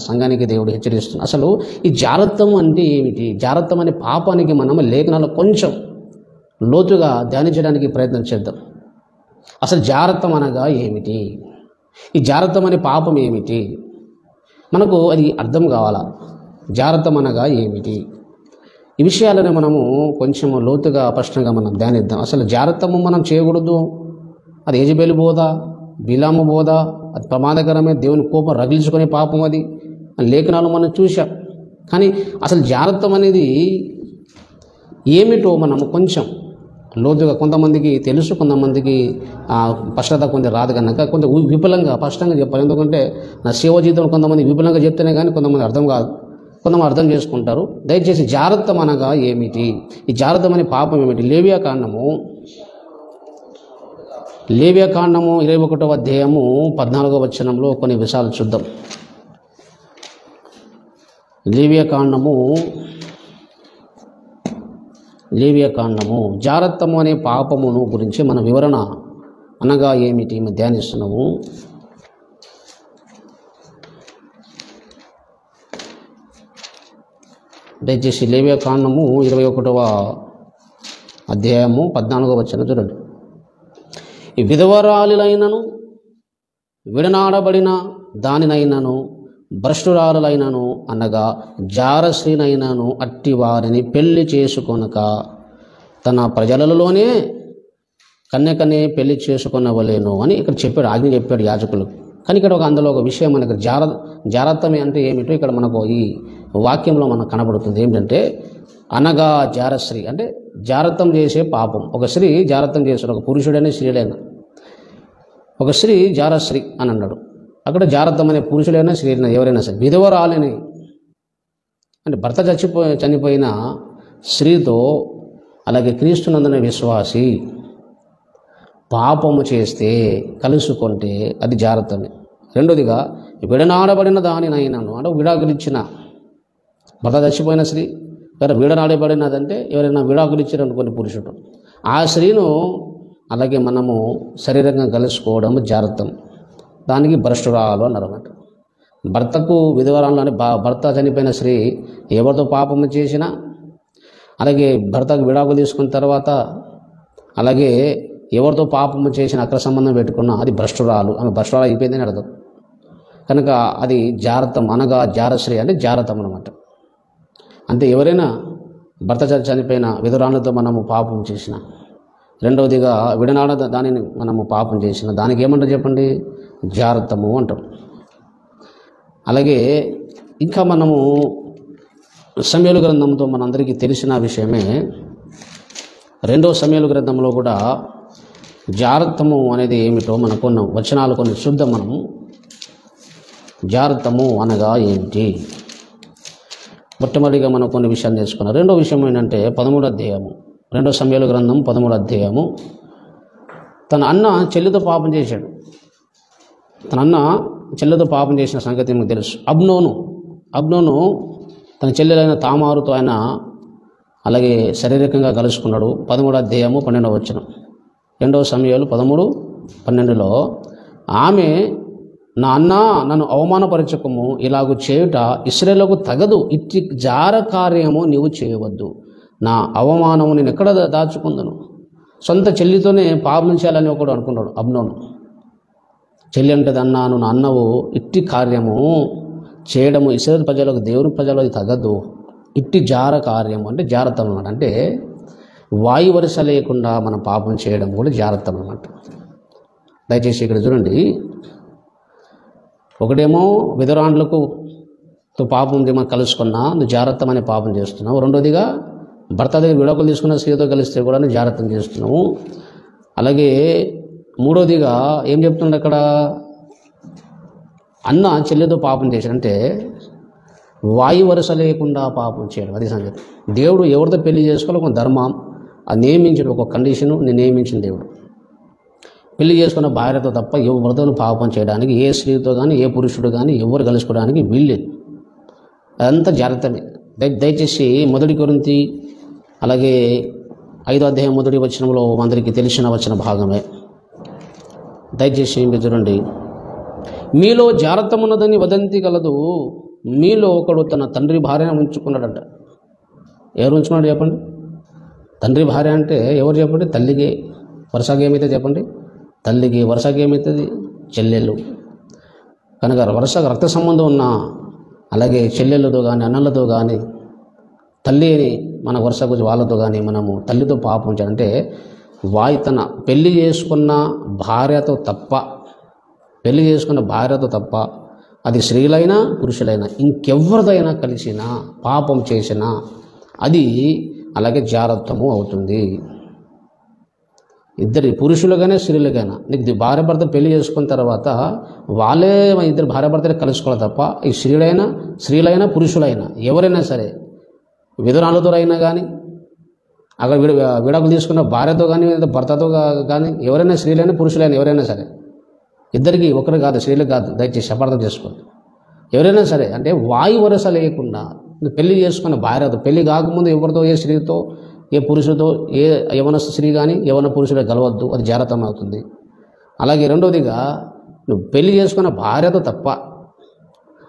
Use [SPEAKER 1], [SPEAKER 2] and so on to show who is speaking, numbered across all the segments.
[SPEAKER 1] సంఘానికి దేవుడు హెచ్చరిస్తున్నాడు. అసలు ఈ జారత్వం అంటే ఏమిటి? జారత్వం అనే పాపానికి మనం లేఖనాలు కొంచెం లోతుగా ధ్యానించడానికి ప్రయత్నం చేద్దాం. అసలు జారత్వం అనగా ఏమిటి? ఈ జారత్వం అనే పాపం ఏమిటి? మనకు అది అర్థం కావాలా. జారత్వం అనగా ఏమిటి? ఈ విషయాలను మనము కొంచెం లోతుగా స్పష్టంగా మనం ధ్యానిద్దాం. అసలు జారత్వము మనం చేయకూడదు, అది యెజెబెలు బోధ, బిలాము బోధ, అది ప్రమాదకరమే, దేవుని కోపం రగిలించుకునే పాపం అది లేఖనాలు మనం చూసాం. కానీ అసలు జారత్వం అనేది ఏమిటో మనము కొంచెం లోతుగా, కొంతమందికి తెలుసు, కొంతమందికి స్పష్టత కొంత రాదు కనుక కొంత విపులంగా స్పష్టంగా చెప్పాలి. ఎందుకంటే నా సేవ జీవితంలో కొంతమంది విపులంగా చెప్తేనే కానీ కొంతమంది అర్థం కాదు, కొంతమంది అర్థం చేసుకుంటారు. దయచేసి జారత్వం అనగా ఏమిటి, ఈ జారత్వం అనే పాపం ఏమిటి? లేవియాకాండము 21వ అధ్యాయము 14వ వచనంలో కొన్ని విషయాలు చూద్దాం. లేవియాకాండము జారత్వము అనే పాపమును గురించి మన వివరణ అనగా ఏమిటి మనం ధ్యానిస్తున్నాము. దయచేసి లేవియాకాండము 21వ అధ్యాయము 14వ వచనం చూడండి. ఈ విధవరాలులైనను విడనాడబడిన దానినైనను భ్రష్టురాలులైనను అనగా జారశ్రీనైనను అట్టి వారిని పెళ్లి చేసుకొనక తన ప్రజలలోనే కన్యకనే పెళ్లి చేసుకొనవలేను అని ఇక్కడ చెప్పాడు, ఆజ్ఞ చెప్పాడు యాజకులు. కానీ ఇక్కడ అందులో ఒక విషయం మనకు జారత్వమే అంటే ఏమిటో ఇక్కడ మనకు ఈ వాక్యంలో మనకు కనబడుతుంది. ఏమిటంటే అనగా జారశ్రీ అంటే జారత్వం చేసే పాపం. ఒక స్త్రీ జారత్వం చేశాడు, ఒక పురుషుడైనా స్త్రీలైనా. ఒక స్త్రీ జారశ్రీ అని అన్నాడు. అక్కడ జారత్వం అనే పురుషుడైనా స్త్రీలైనా ఎవరైనా సరే విధవరాలని అంటే భర్త చనిపోయిన స్త్రీతో అలాగే క్రీస్తునందున విశ్వాసి పాపము చేస్తే కలుసుకుంటే అది జారత్వమే. రెండోదిగా విడనాడబడిన దానినైనాను అంటే విడాకులిచ్చిన భర్త చచ్చిపోయిన స్త్రీ లేదా విడనాడబడినదంటే ఎవరైనా విడాకులిచ్చారు అనుకోని పురుషుడు, ఆ స్త్రీను అలాగే మనము శరీరంగా కలుసుకోవడం జారత్వం. దానికి భ్రష్టురాలు అన్నారు అన్నమాట. భర్తకు విధవరాలు అంటే భర్త చనిపోయిన స్త్రీ ఎవరితో పాపము చేసినా, అలాగే భర్తకు విడాకులు తీసుకున్న తర్వాత అలాగే ఎవరితో పాపము చేసిన అక్ర సంబంధం పెట్టుకున్నా అది భ్రష్టురాలు, ఆమె భ్రష్టురాలు అయిపోయిందని అర్థం. కనుక అది జారత్వం అనగా జారశ్రీ అంటే జారత్వం అన్నమాట. అంటే ఎవరైనా భర్త చనిపోయిన విధురాలతో మనము పాపం చేసిన, రెండవదిగా విడనాడ దానిని మనము పాపం చేసిన దానికి ఏమంటారు చెప్పండి? జారత్వము అంటాం. అలాగే ఇంకా మనము సమూయేలు గ్రంథంతో మనందరికీ తెలిసిన విషయమే, 2వ సమూయేలు గ్రంథంలో కూడా జారత్వము అనేది ఏమిటో మనకు కొన్ని వచనాలు కొన్ని చూద్దాం. మనము జారత్వము అనగా ఏమిటి? మొట్టమొదటిగా మనం కొన్ని విషయాలు నేర్చుకున్నాం. రెండో విషయం ఏంటంటే 13వ అధ్యాయము, 2వ సమూయేలు గ్రంథం 13వ అధ్యాయము. తన అన్న చెల్లితో పాపం చేశాడు. తన అన్న చెల్లితో పాపం చేసిన సంగతి మీకు తెలుసు. అబ్నోను తన చెల్లెలైన తామారుతో ఆయన అలాగే శారీరకంగా కలుసుకున్నాడు. 13వ అధ్యాయము 12వ వచనం. 2వ సమూయేలు 13:12లో ఆమె నా అన్న నన్ను అవమానపరచకము, ఇలాగూ చేయుట ఇశ్రాయేలుకు తగదు, ఇట్టి జార కార్యము నీవు చేయవద్దు, నా అవమానము నేను ఎక్కడ దాచుకుందను. సొంత చెల్లితోనే పాపం చేయాలని ఒకడు అనుకున్నాడు అబ్నోను. చెల్లి అంటది అన్నాను, నా అన్నవు ఇట్టి కార్యము చేయడము ఇశ్రాయేలు ప్రజలకు దేవుని ప్రజలకు తగదు. ఇట్టి జార కార్యము అంటే జారత్వం అన్నమాట. అంటే వాయు వరుస లేకుండా మనం పాపం చేయడం కూడా జారత్వం అన్నమాట. దయచేసి ఇక్కడ చూడండి, ఒకటేమో విధురాండ్లకు పాపం మనం కలుసుకున్నా నువ్వు జారత్వం అనే పాపం చేస్తున్నావు. రెండోదిగా భర్త దగ్గర విడాకులు తీసుకున్న స్త్రీతో కలిస్తే కూడా నువ్వు జారత్వం చేస్తున్నావు. అలాగే మూడోదిగా ఏం చెప్తుండే అక్కడ, అన్న చెల్లితో పాపం చేశాడంటే వాయు వరుస లేకుండా పాపం చేయడం, అది సంగతి. దేవుడు ఎవరితో పెళ్లి చేసుకోవాలి ఒక ధర్మం అది నియమించిన ఒక కండిషను నేను నియమించిన దేవుడు. పెళ్లి చేసుకున్న భార్యతో తప్ప ఎవరితో పాపం చేయడానికి ఏ స్త్రీతో కానీ ఏ పురుషుడు కానీ ఎవరు కలుసుకోవడానికి వీల్లేదు. అదంతా జాగ్రత్తమే. దయచేసి 1 కొరింథీ అలాగే 5వ అధ్యాయం 1వ వచనంలో అందరికీ తెలిసిన వచన భాగమే. దయచేసి మీరు చూడండి, మీలో జారత్వమున్నదని వదంతి కలదు, మీలో ఒకడు తన తండ్రి భార్యను ఉంచుకున్నాడంట. ఎవరు ఉంచుకున్నాడు చెప్పండి? తండ్రి భార్య అంటే ఎవరు చెప్పండి? తల్లికి వరుసగా ఏమవుతుంది చెప్పండి? తల్లికి వరుసగా ఏమవుతుంది? చెల్లెళ్ళు. కనుక వరుసగా రక్త సంబంధం ఉన్న అలాగే చెల్లెళ్ళతో కానీ అన్నలతో కానీ తల్లిని మన వరుసకు వాళ్ళతో కానీ మనము తల్లితో పాపం చేయాలంటే తన పెళ్లి చేసుకున్న భార్యతో తప్ప అది స్త్రీలైనా పురుషులైనా ఇంకెవరిదైనా కలిసినా పాపం చేసినా అది అలాగే జారత్వము అవుతుంది. ఇద్దరి పురుషులుగానే స్త్రీలుగానే నీకు భార్య భర్త పెళ్లి చేసుకున్న తర్వాత వాళ్ళే ఇద్దరు భార్య భర్తలే కలుసుకోవాలి తప్ప ఈ స్త్రీలైనా పురుషులైనా ఎవరైనా సరే విధురాలతో అయినా కానీ అక్కడ విడాకులు తీసుకున్న భార్యతో కానీ భర్తతో కానీ ఎవరైనా స్త్రీలైనా పురుషులైనా ఎవరైనా సరే ఇద్దరికి ఒకరు కాదు, స్త్రీలు కాదు, దయచేసి అపార్థం చేసుకోండి. ఎవరైనా సరే అంటే వాయు వరస లేకుండా పెళ్లి చేసుకున్న భార్యతో పెళ్లి కాకముందు ఎవరితో ఏ స్త్రీతో ఏ పురుషుడితో ఏ యవన స్త్రీ కానీ యవన పురుషుడు కలవద్దు, అది జారతం అవుతుంది. అలాగే రెండవదిగా నువ్వు పెళ్లి చేసుకున్న భార్యతో తప్ప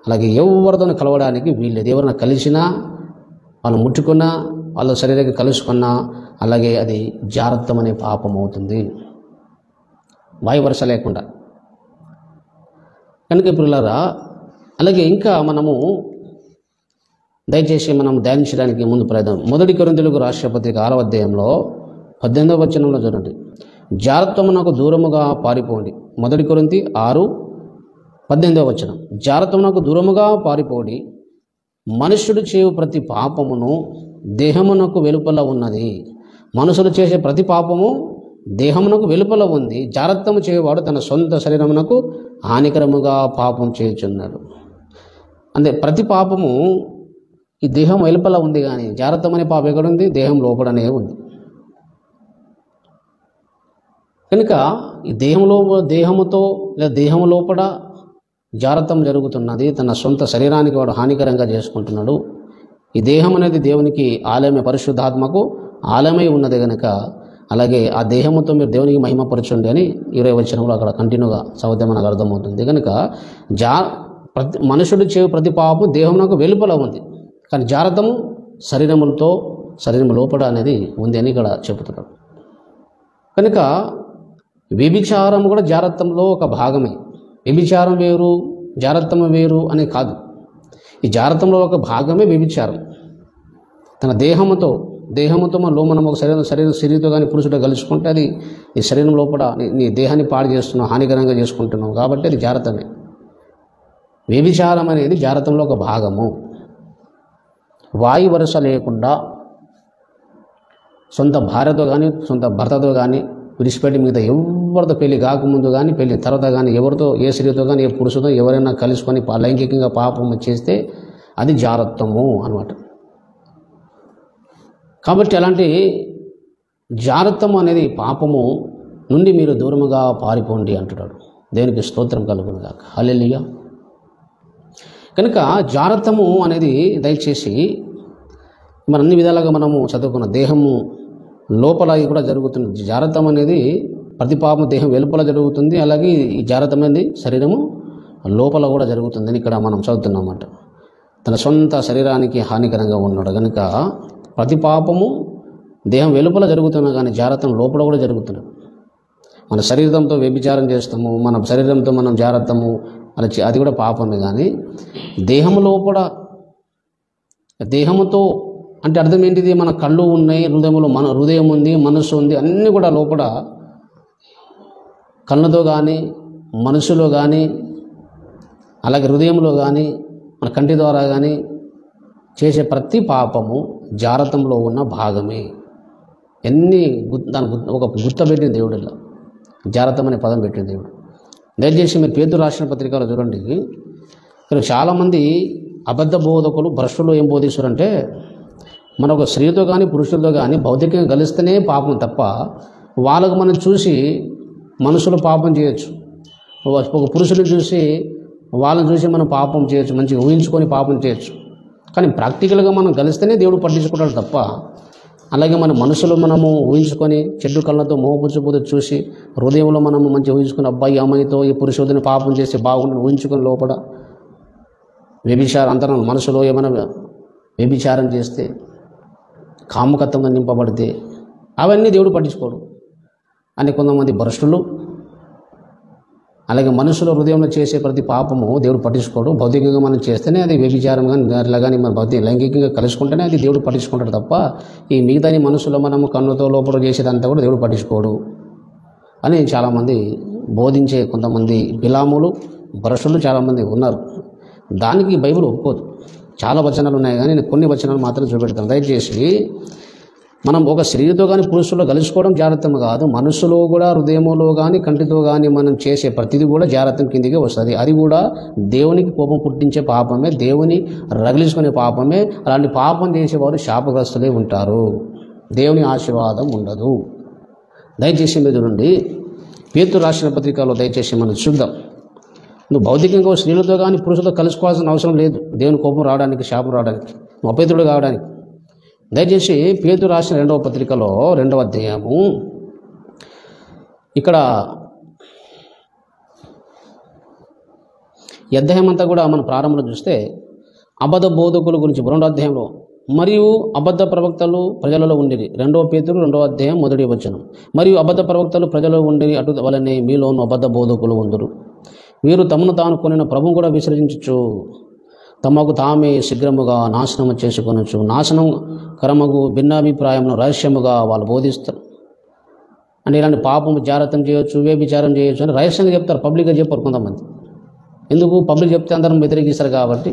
[SPEAKER 1] అలాగే ఎవరితో కలవడానికి వీళ్ళేది. ఎవరైనా కలిసినా వాళ్ళు ముట్టుకున్నా వాళ్ళ శరీరానికి కలుసుకున్నా అలాగే అది జారత్వం అనే పాపం అవుతుంది, వాయు వరుస లేకుండా. కనుక పిల్లరా అలాగే ఇంకా మనము దయచేసి మనం ధ్యానించడానికి ముందు ప్రయత్నం 1 కొరింథీయులకు రాసిన పత్రిక 6వ అధ్యాయంలో 18వ వచనంలో చూడండి. జారత్వమునకు దూరముగా పారిపోండి. 1 కొరింథీ 6:18వ వచనం. జారత్వమునకు దూరముగా పారిపోండి. మనుష్యుడు చేయు ప్రతి పాపమును దేహమునకు వెలుపల ఉన్నది. మనుషులు చేసే ప్రతి పాపము దేహమునకు వెలుపల ఉంది. జారత్వము చేయవాడు తన సొంత శరీరమునకు హానికరముగా పాపం చేయుచున్నాడు. అంటే ప్రతి పాపము ఈ దేహం వెలుపల ఉంది, కానీ జారత్వం అనే పాపం ఎక్కడుంది? దేహం లోపలనే ఉంది. కనుక ఈ దేహముతో లేదా దేహం లోపల జారత్వం జరుగుతున్నది. తన సొంత శరీరానికి వాడు హానికరంగా చేసుకుంటున్నాడు. ఈ దేహం అనేది దేవునికి ఆలయమే, పరిశుద్ధాత్మకు ఆలయమై ఉన్నది కనుక అలాగే ఆ దేహముతో మీరు దేవునికి మహిమపరచండి అని 20వ వచనంలో అక్కడ కంటిన్యూగా చదివితే మనకు అర్థమవుతుంది. కనుక మనుషుడు చేయు ప్రతి పాపం దేహమునకు వెలుపల ఉంది, కానీ జారత్వము శరీరం లోపల అనేది ఉంది అని ఇక్కడ చెబుతున్నాడు. కనుక వ్యభిచారం కూడా జారత్వంలో ఒక భాగమే. వ్యభిచారం వేరు జారత్వం వేరు అని కాదు, ఈ జారత్వంలో ఒక భాగమే వ్యభిచారం. తన దేహముతో మనం ఒక శరీరంతో కానీ పురుషుడు కలుసుకుంటే అది నీ శరీరం లోపల నీ దేహాన్ని పాడు చేస్తున్నావు, హానికరంగా చేసుకుంటున్నావు, కాబట్టి అది జారత్వమే. వ్యభిచారం అనేది జారత్వంలో ఒక భాగము. వాయు వరుస లేకుండా సొంత భార్యతో కానీ సొంత భర్తతో కానీ విడిచిపెట్టి మిగతా ఎవరితో పెళ్లి కాకముందు కానీ పెళ్లి తర్వాత కానీ ఎవరితో ఏ స్త్రీతో కానీ ఏ పురుషుతో ఎవరైనా కలుసుకొని లైంగికంగా పాపం చేస్తే అది జారత్వము అన్నమాట. కాబట్టి అలాంటి జారత్వం అనేది పాపము నుండి మీరు దూరముగా పారిపోండి అంటున్నాడు. దేవునికి స్తోత్రం కలుగునుగాక. హల్లెలూయా. కనుక జారత్వము అనేది దయచేసి మన అన్ని విధాలుగా మనము చదువుకున్న దేహము లోపల కూడా జరుగుతుంది. జారత్వం అనేది ప్రతి పాపం దేహం వెలుపల జరుగుతుంది, అలాగే ఈ జారత్వం అనేది శరీరము లోపల కూడా జరుగుతుందని ఇక్కడ మనం చదువుతున్నామన్నమాట. తన సొంత శరీరానికి హానికరంగా ఉన్నాడు కనుక ప్రతి పాపము దేహం వెలుపల జరుగుతున్నా కానీ జారత్వం లోపల కూడా జరుగుతున్నది. మన శరీరంతో వ్యభిచారం చేస్తాము, మన శరీరంతో మనం జారత్వము అలా అది కూడా పాపమే. కానీ దేహము లోపల దేహముతో అంటే అర్థం ఏంటిది? మన కళ్ళు ఉన్నాయి, హృదయం ఉంది, మనస్సు ఉంది, అన్నీ కూడా లోపల కళ్ళతో కానీ మనసులో కానీ అలాగే హృదయంలో కానీ మన కంటి ద్వారా కానీ చేసే ప్రతి పాపము జారత్వంలో ఉన్న భాగమే. దాని ఒక గుర్త పెట్టిన దేవుడు ఇలా జారత్వం అనే పదం పెట్టిన దేవుడు. దయచేసి మీరు పేతురు రాసిన పత్రికలో చూడండి, ఇక్కడ చాలామంది అబద్ధ బోధకులు భ్రష్టులు ఏం బోధిస్తారంటే మన ఒక స్త్రీతో కానీ పురుషులతో కానీ భౌతికంగా కలిస్తేనే పాపం తప్ప వాళ్ళకు మనం చూసి మనుషులు పాపం చేయొచ్చు, ఒక పురుషుని చూసి వాళ్ళని చూసి మనం పాపం చేయొచ్చు, మంచిగా ఊహించుకొని పాపం చేయొచ్చు. కానీ ప్రాక్టికల్గా మనం కలిస్తేనే దేవుడు పట్టించుకుంటాడు తప్ప అలాగే మన మనసులో మనము ఊహించుకొని చెడ్డు కళ్ళతో మోహపుచ్చిపోతే చూసి హృదయంలో మనము మంచిగా ఊహించుకుని అబ్బాయి అమ్మాయితో ఈ పురుషుడిని పాపం చేసి బాగుండి ఊహించుకొని లోపల వ్యభిచారం అంతరం మనసులో ఏమైనా వ్యభిచారం చేస్తే, కాముకత్వంగా నింపబడితే అవన్నీ దేవుడు పట్టించుకోడు. అని కొంతమంది భ్రష్టులు, అలాగే మనుషుల హృదయంలో చేసే ప్రతి పాపము దేవుడు పట్టించుకోడు. భౌతికంగా మనం చేస్తేనే అది వ్యభిచారం కానీ అట్లా కానీ మన లైంగికంగా కలుసుకుంటేనే అది దేవుడు పట్టించుకుంటాడు తప్ప ఈ మిగతాని మనసులో మనము కన్నుతో లోపల చేసేదంతా కూడా దేవుడు పట్టించుకోడు అని చాలామంది బోధించే కొంతమంది బిలాములు, భ్రష్టులు చాలామంది ఉన్నారు. దానికి బైబిల్ ఒప్పుకోదు. చాలా వచనాలు ఉన్నాయి కానీ నేను కొన్ని వచనాలు మాత్రం చూపెడతాను. దయచేసి మనం ఒక స్త్రీతో కానీ పురుషుల్లో కలుసుకోవడం జాగ్రత్తం కాదు. మనసులో కూడా, హృదయంలో కానీ, కంటితో కానీ మనం చేసే ప్రతిదీ కూడా జాగ్రత్తం కిందికే వస్తుంది. అది కూడా దేవునికి కోపం పుట్టించే పాపమే, దేవుని రగిలించుకునే పాపమే. అలాంటి పాపం చేసేవారు శాపగ్రస్తులే ఉంటారు, దేవుని ఆశీర్వాదం ఉండదు. దయచేసి మీరు చూడండి, పేతురు రాసిన పత్రికలో దయచేసి మనం చూద్దాం. నువ్వు భౌతికంగా స్త్రీలతో కానీ పురుషులతో కలుసుకోవాల్సిన అవసరం లేదు దేవుని కోపం రావడానికి, శాపం రావడానికి, నువ్వు అపవిత్రుడు కావడానికి. దయచేసి పేతురు రాసిన 2వ పత్రికలో 2వ అధ్యాయము ఇక్కడ ఈ అధ్యాయం అంతా కూడా మనం ప్రారంభంలో చూస్తే అబద్ధ బోధకుల గురించి 2వ అధ్యాయంలో మరియు అబద్ధ ప్రవక్తలు ప్రజలలో ఉండిరి. 2వ పేతురు 2వ అధ్యాయం 1వ వచనం. మరియు అబద్ధ ప్రవక్తలు ప్రజలలో ఉండిరి, అటు వలనే మీలోను అబద్ధ బోధకులు ఉందురు. వీరు తమను తాను కొనిన ప్రభువు కూడా విసర్జించు, తమకు తామే శీఘ్రముగా నాశనము చేసుకొనొచ్చు. నాశనం కరమగు భిన్నాభిప్రాయమును రహస్యముగా వాళ్ళు బోధిస్తారు. అంటే ఇలాంటి పాపము జాగ్రత్తం చేయొచ్చు, వ్యభిచారం చేయొచ్చు అని రహస్యంగా చెప్తారు, పబ్లిక్గా చెప్పారు కొంతమంది. ఎందుకు? పబ్లిక్ చెప్తే అందరం వ్యతిరేకిస్తారు కాబట్టి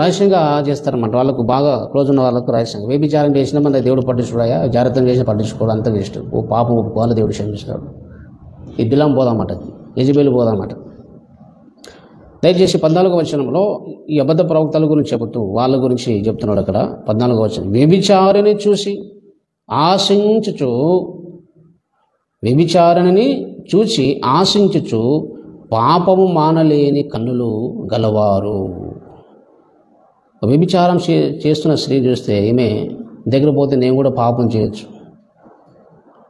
[SPEAKER 1] రహస్యంగా చేస్తారన్నమాట. వాళ్ళకు బాగా క్లోజ్ ఉన్న వాళ్ళకు రహస్యంగా. వ్యభిచారం చేసిన మన దేవుడు పట్టించుకోడా, జాగ్రత్తం చేసి పట్టించుకోవడం అంత వేస్ట్. ఓ పాపం ఒప్పుకోవాలి, దేవుడు క్షమిస్తాడు. ఈ బిలాం పోదామాట, యెజబెలు పోదామాట. దయచేసి 14వ వచనంలో ఈ అబద్ధ ప్రవక్తల గురించి చెబుతూ వాళ్ళ గురించి చెప్తున్నాడు. అక్కడ 14వ వచనం, వ్యభిచారిని చూసి ఆశించుచు పాపము మానలేని కన్నులు గలవారు. వ్యభిచారం చేస్తున్న స్త్రీ చూస్తే ఈమె దగ్గర పోతే నేను కూడా పాపం చేయొచ్చు.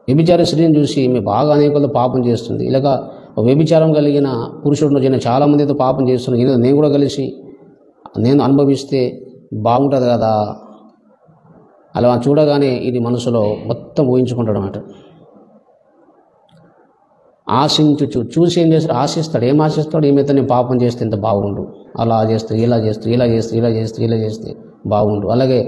[SPEAKER 1] వ్యభిచార స్త్రీని చూసి ఈమె బాగా అనేకలతో పాపం చేస్తుంది. ఇలాగ వ్యభిచారం కలిగిన పురుషుడు జరిగిన చాలామందితో పాపం చేస్తున్నాను, నేను కూడా కలిసి నేను అనుభవిస్తే బాగుంటుంది కదా. అలా చూడగానే ఇది మనసులో మొత్తం ఊహించుకుంటాడు అన్నమాట. చూసి ఏం చేస్తాడు? ఆశిస్తాడు. ఏం ఆశిస్తాడు? ఈమెతో నేను పాపం చేస్తే ఎంత బాగుండు, అలా చేస్తే ఇలా చేస్తే బాగుండు. అలాగే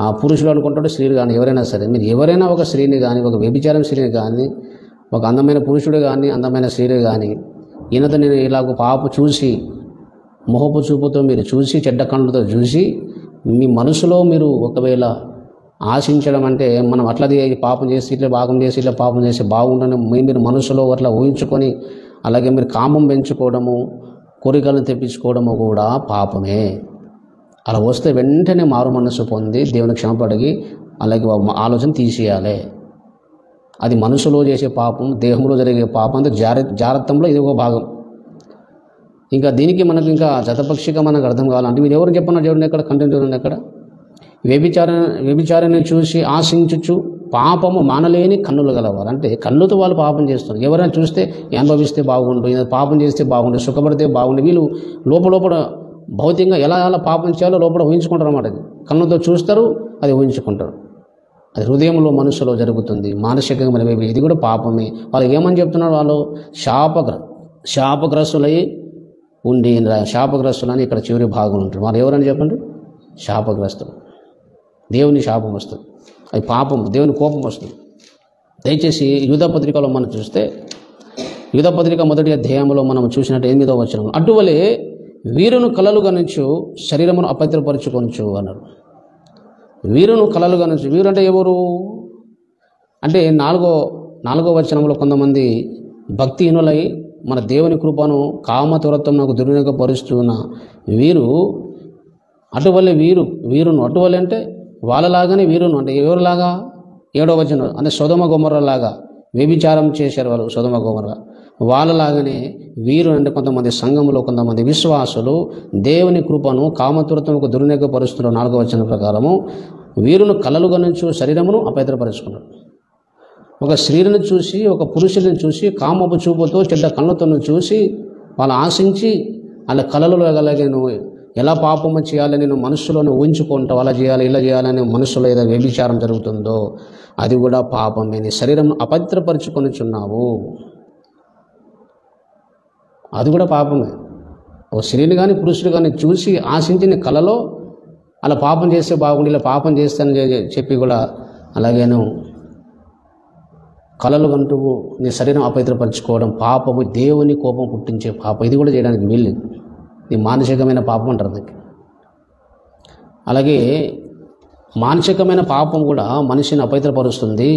[SPEAKER 1] ఆ పురుషుడు అనుకుంటాడు, స్త్రీలు కానీ ఎవరైనా సరే, మీరు ఎవరైనా ఒక స్త్రీని కానీ, ఒక వ్యభిచారం స్త్రీని కానీ, ఒక అందమైన పురుషుడు కానీ, అందమైన స్త్రీలు కానీ, ఈయనతో నేను ఇలాగ పాప చూసి, మొహపు చూపుతో మీరు చూసి, చెడ్డ కళ్ళతో చూసి, మీ మనసులో మీరు ఒకవేళ ఆశించడం అంటే మనం అట్లా పాపం చేసి ఇట్లా పాపం చేసి బాగుండని మీరు మనసులో అట్లా ఊహించుకొని, అలాగే మీరు కామం పెంచుకోవడము, కోరికలను తెప్పించుకోవడము కూడా పాపమే. అలా వస్తే వెంటనే మారు మనస్సు పొంది దేవుని క్షమపడిగి అలాగే ఆలోచన తీసేయాలి. అది మనసులో చేసే పాపం, దేహంలో జరిగే పాపం, అంటే జాగ్రత్తంలో ఇది ఒక భాగం. ఇంకా దీనికి మనకు ఇంకా జతపక్షిగా మనకు అర్థం కావాలంటే మీరు ఎవరు చెప్పన్నారు? చూడండి ఎక్కడ కంటెంట్ చూడండి ఎక్కడ, వ్యభిచారాన్ని చూసి ఆశించుచు పాపము మానలేని కన్నులు గలవారు. అంటే కన్నుతో వాళ్ళు పాపం చేస్తారు. ఎవరైనా చూస్తే అనుభవిస్తే బాగుండు, పాపం చేస్తే బాగుండు, సుఖపడితే బాగుండు, వీళ్ళు లోపల భౌతికంగా ఎలా పాపం చేయాలో లోపల ఊహించుకుంటారు అన్నమాట. కన్నుతో చూస్తారు, అది ఊహించుకుంటారు. అది హృదయంలో మనసులో జరుగుతుంది. మానసికంగా మరి ఇది కూడా పాపమే. వాళ్ళు ఏమని చెప్తున్నారు? వాళ్ళు శాపగ్రస్తులై ఉండి, శాపగ్రస్తులని ఇక్కడ చివరి భాగం ఉంటారు. వాళ్ళు ఎవరని చెప్పండి? శాపగ్రస్తులు. దేవుని శాపం వస్తుంది, అది పాపం, దేవుని కోపం వస్తుంది. దయచేసి యూదా పత్రికలో మనం చూస్తే, యూదా పత్రిక 1వ అధ్యాయంలో మనం చూసినట్టు 8వ వచనం, అటువలే వీరును కలలుగా నుంచి శరీరమును అపవిత్రపరచుకొనచ్చు అన్నారు. వీరును కలలుగా నుంచి, వీరు అంటే ఎవరు అంటే 4వ వచనంలో కొంతమంది భక్తిహీనులై మన దేవుని కృపను కామతురత్వం నాకు దుర్వినియోగపరుస్తున్న వీరు, అటువలే వీరును అటువలే అంటే వాళ్ళలాగానే వీరును అంటే ఎవరిలాగా? 7వ వచనం అంటే సొదొమ గొమొర్రా లాగా వ్యభిచారం చేశారు వాళ్ళు. సొదొమ గొమొర్రా వాళ్ళలాగానే వీరు అంటే కొంతమంది సంఘంలో కొంతమంది విశ్వాసులు దేవుని కృపను కామతురత్వముకు దుర్వినియోగపరుస్తున్నారు. 4వ వచనం ప్రకారము వీరును కలలుగా నుంచి శరీరమును అపవిత్రపరుచుకున్నారు. ఒక స్త్రీని చూసి, ఒక పురుషుని చూసి, కామపు చూపుతో చెడ్డ కళ్ళతో చూసి వాళ్ళు ఆశించి అలా కళలలో అలాగే నువ్వు ఎలా పాపము చేయాలని నువ్వు మనస్సులోనే ఊహించుకుంటావు, అలా చేయాలి ఇలా చేయాలని మనస్సులో ఏదో వ్యభిచారం జరుగుతుందో అది కూడా పాపమే. నీ శరీరం అపవిత్రపరుచుకొనిచున్నావు, అది కూడా పాపమే. ఓ స్త్రీని కానీ పురుషుడు కానీ చూసి ఆశించి నీ కళలో అలా పాపం చేస్తే బాగుండి ఇలా పాపం చేస్తానని చెప్పి కూడా అలాగేను కళలు కంటూ నీ శరీరం అపవిత్రపరచుకోవడం పాపము, దేవుని కోపం పుట్టించే పాపం. ఇది కూడా చేయడానికి వీల్లేదు. ఇది మానసికమైన పాపం అంటారు దానికి. అలాగే మానసికమైన పాపం కూడా మనిషిని అపవిత్రపరుస్తుంది.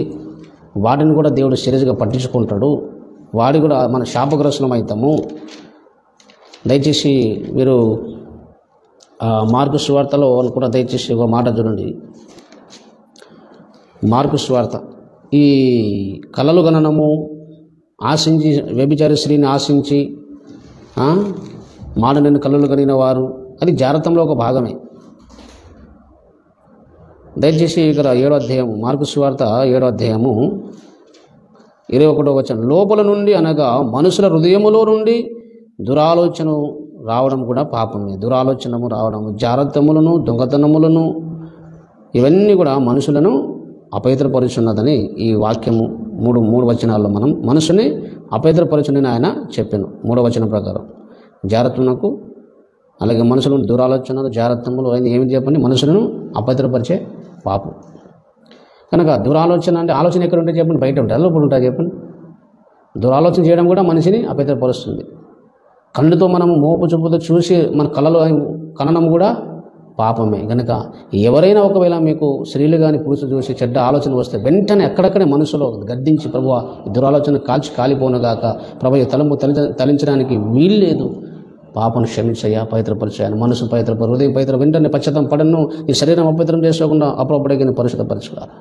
[SPEAKER 1] వాటిని కూడా దేవుడు సీరియస్గా పట్టించుకుంటాడు. వాడి కూడా మన శాపగ్రస్తులం అవుతాము. దయచేసి మీరు మార్కు సువార్తలో కూడా దయచేసి ఒక మాట చూడండి. మార్కు సువార్త ఈ కలలు గణనము ఆశించి వ్యభిచార స్త్రీని ఆశించి మాడనని కళలు కలిగిన వారు అది జాగ్రత్తలో ఒక భాగమే. దయచేసి ఇక్కడ 7వ అధ్యాయం మార్కు సువార్త 7వ అధ్యాయము 21వ వచనం, లోపల నుండి అనగా మనుషుల హృదయములో నుండి దురాలోచన రావడం కూడా పాపమే. దురాలోచనము రావడము, జాగ్రత్తములను, దొంగతనములను ఇవన్నీ కూడా మనుషులను అపవిత్రపరుచున్నదని ఈ వాక్యము మూడు వచనాల్లో మనం మనసుని అపవిత్రపరచునని ఆయన చెప్పాను. 3వ వచనం ప్రకారం జాగ్రత్తలకు అలాగే మనసులను దురాలోచనలు జాగ్రత్తములు ఏమి చెప్పండి, మనసులను అపవిత్రపరిచే పాపం. కనుక దురాలోచన అంటే ఆలోచన ఎక్కడ ఉంటే చెప్పండి, బయట ఉంటాయి, లోపల ఉంటాయి చెప్పండి. దురాలోచన చేయడం కూడా మనిషిని అపవిత్రపరుస్తుంది. కళ్ళుతో మనము మోపు చూపుతో చూసి మన కళలో కనడం కూడా పాపమే. కనుక ఎవరైనా ఒకవేళ మీకు స్త్రీలు కానీ పురుషులు చూసి చెడ్డ ఆలోచన వస్తే వెంటనే ఎక్కడక్కడే మనసులో గద్దించి ప్రభువా ఈ దురాలోచన కాలిపోనుగాక, ప్రభు ఈ తలంపు తలించడానికి వీల్లేదు, పాపను క్షమించయ్యా, పవిత్రపరిచాయని మనసు పవిత్రపరు, హృదయం పవిత్ర, వెంటనే పశ్చాత్తం పడను, ఈ శరీరం అపవిత్రం చేసుకోకుండా అప్పుడప్పుడే పరిశుద్ధపరచుకోవాలి,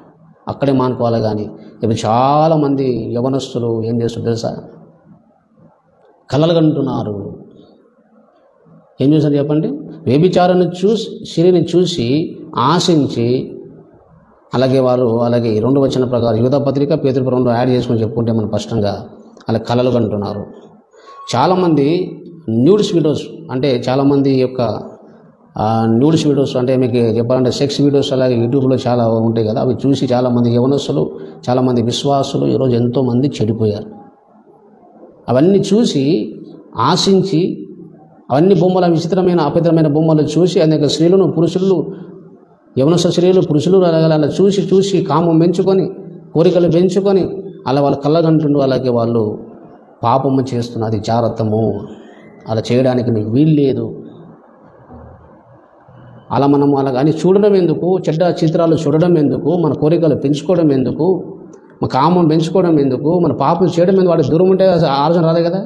[SPEAKER 1] అక్కడే మానుకోవాలి. కానీ ఇప్పుడు చాలామంది యవనస్తులు ఏం చేస్తారు తెలుసా, కలలు కంటున్నారు. ఏం చేశారు చెప్పండి, వ్యభిచారాన్ని చూసి స్త్రీని చూసి ఆశించి అలాగే వారు అలాగే 2వ వచనం ప్రకారం యూదా పత్రిక పేతురు 2 యాడ్ చేసుకొని చెప్పుకుంటే మనం స్పష్టంగా అలా కలలు కంటున్నారు. చాలామంది న్యూడ్స్ వీడియోస్ అంటే చాలామంది యొక్క న్యూడ్స్ వీడియోస్ అంటే మీకు చెప్పాలంటే సెక్స్ వీడియోస్ అలాగే యూట్యూబ్లో చాలా ఉంటాయి కదా, అవి చూసి చాలామంది యవనస్తులు చాలామంది విశ్వాసులు ఈరోజు ఎంతోమంది చెడిపోయారు. అవన్నీ చూసి ఆశించి అవన్నీ బొమ్మల విచిత్రమైన అపవిత్రమైన బొమ్మలు చూసి అనేక స్త్రీలను పురుషులు యవనస్థ స్త్రీలు పురుషులు అలా చూసి కామం పెంచుకొని కోరికలు పెంచుకొని అలా వాళ్ళ కళ్ళగంటుండు అలాగే వాళ్ళు పాపము చేస్తున్నారు. అది జాగ్రత్తము, అలా చేయడానికి నీకు వీల్లేదు. అలా మనం అలా అని చూడడం ఎందుకు, చెడ్డ చిత్రాలు చూడడం ఎందుకు, మన కోరికలు పెంచుకోవడం ఎందుకు, మన కామం పెంచుకోవడం ఎందుకు, మన పాపం చేయడం ఎందుకు, వాడికి దూరం ఉంటే ఆలోచన రాదే కదా.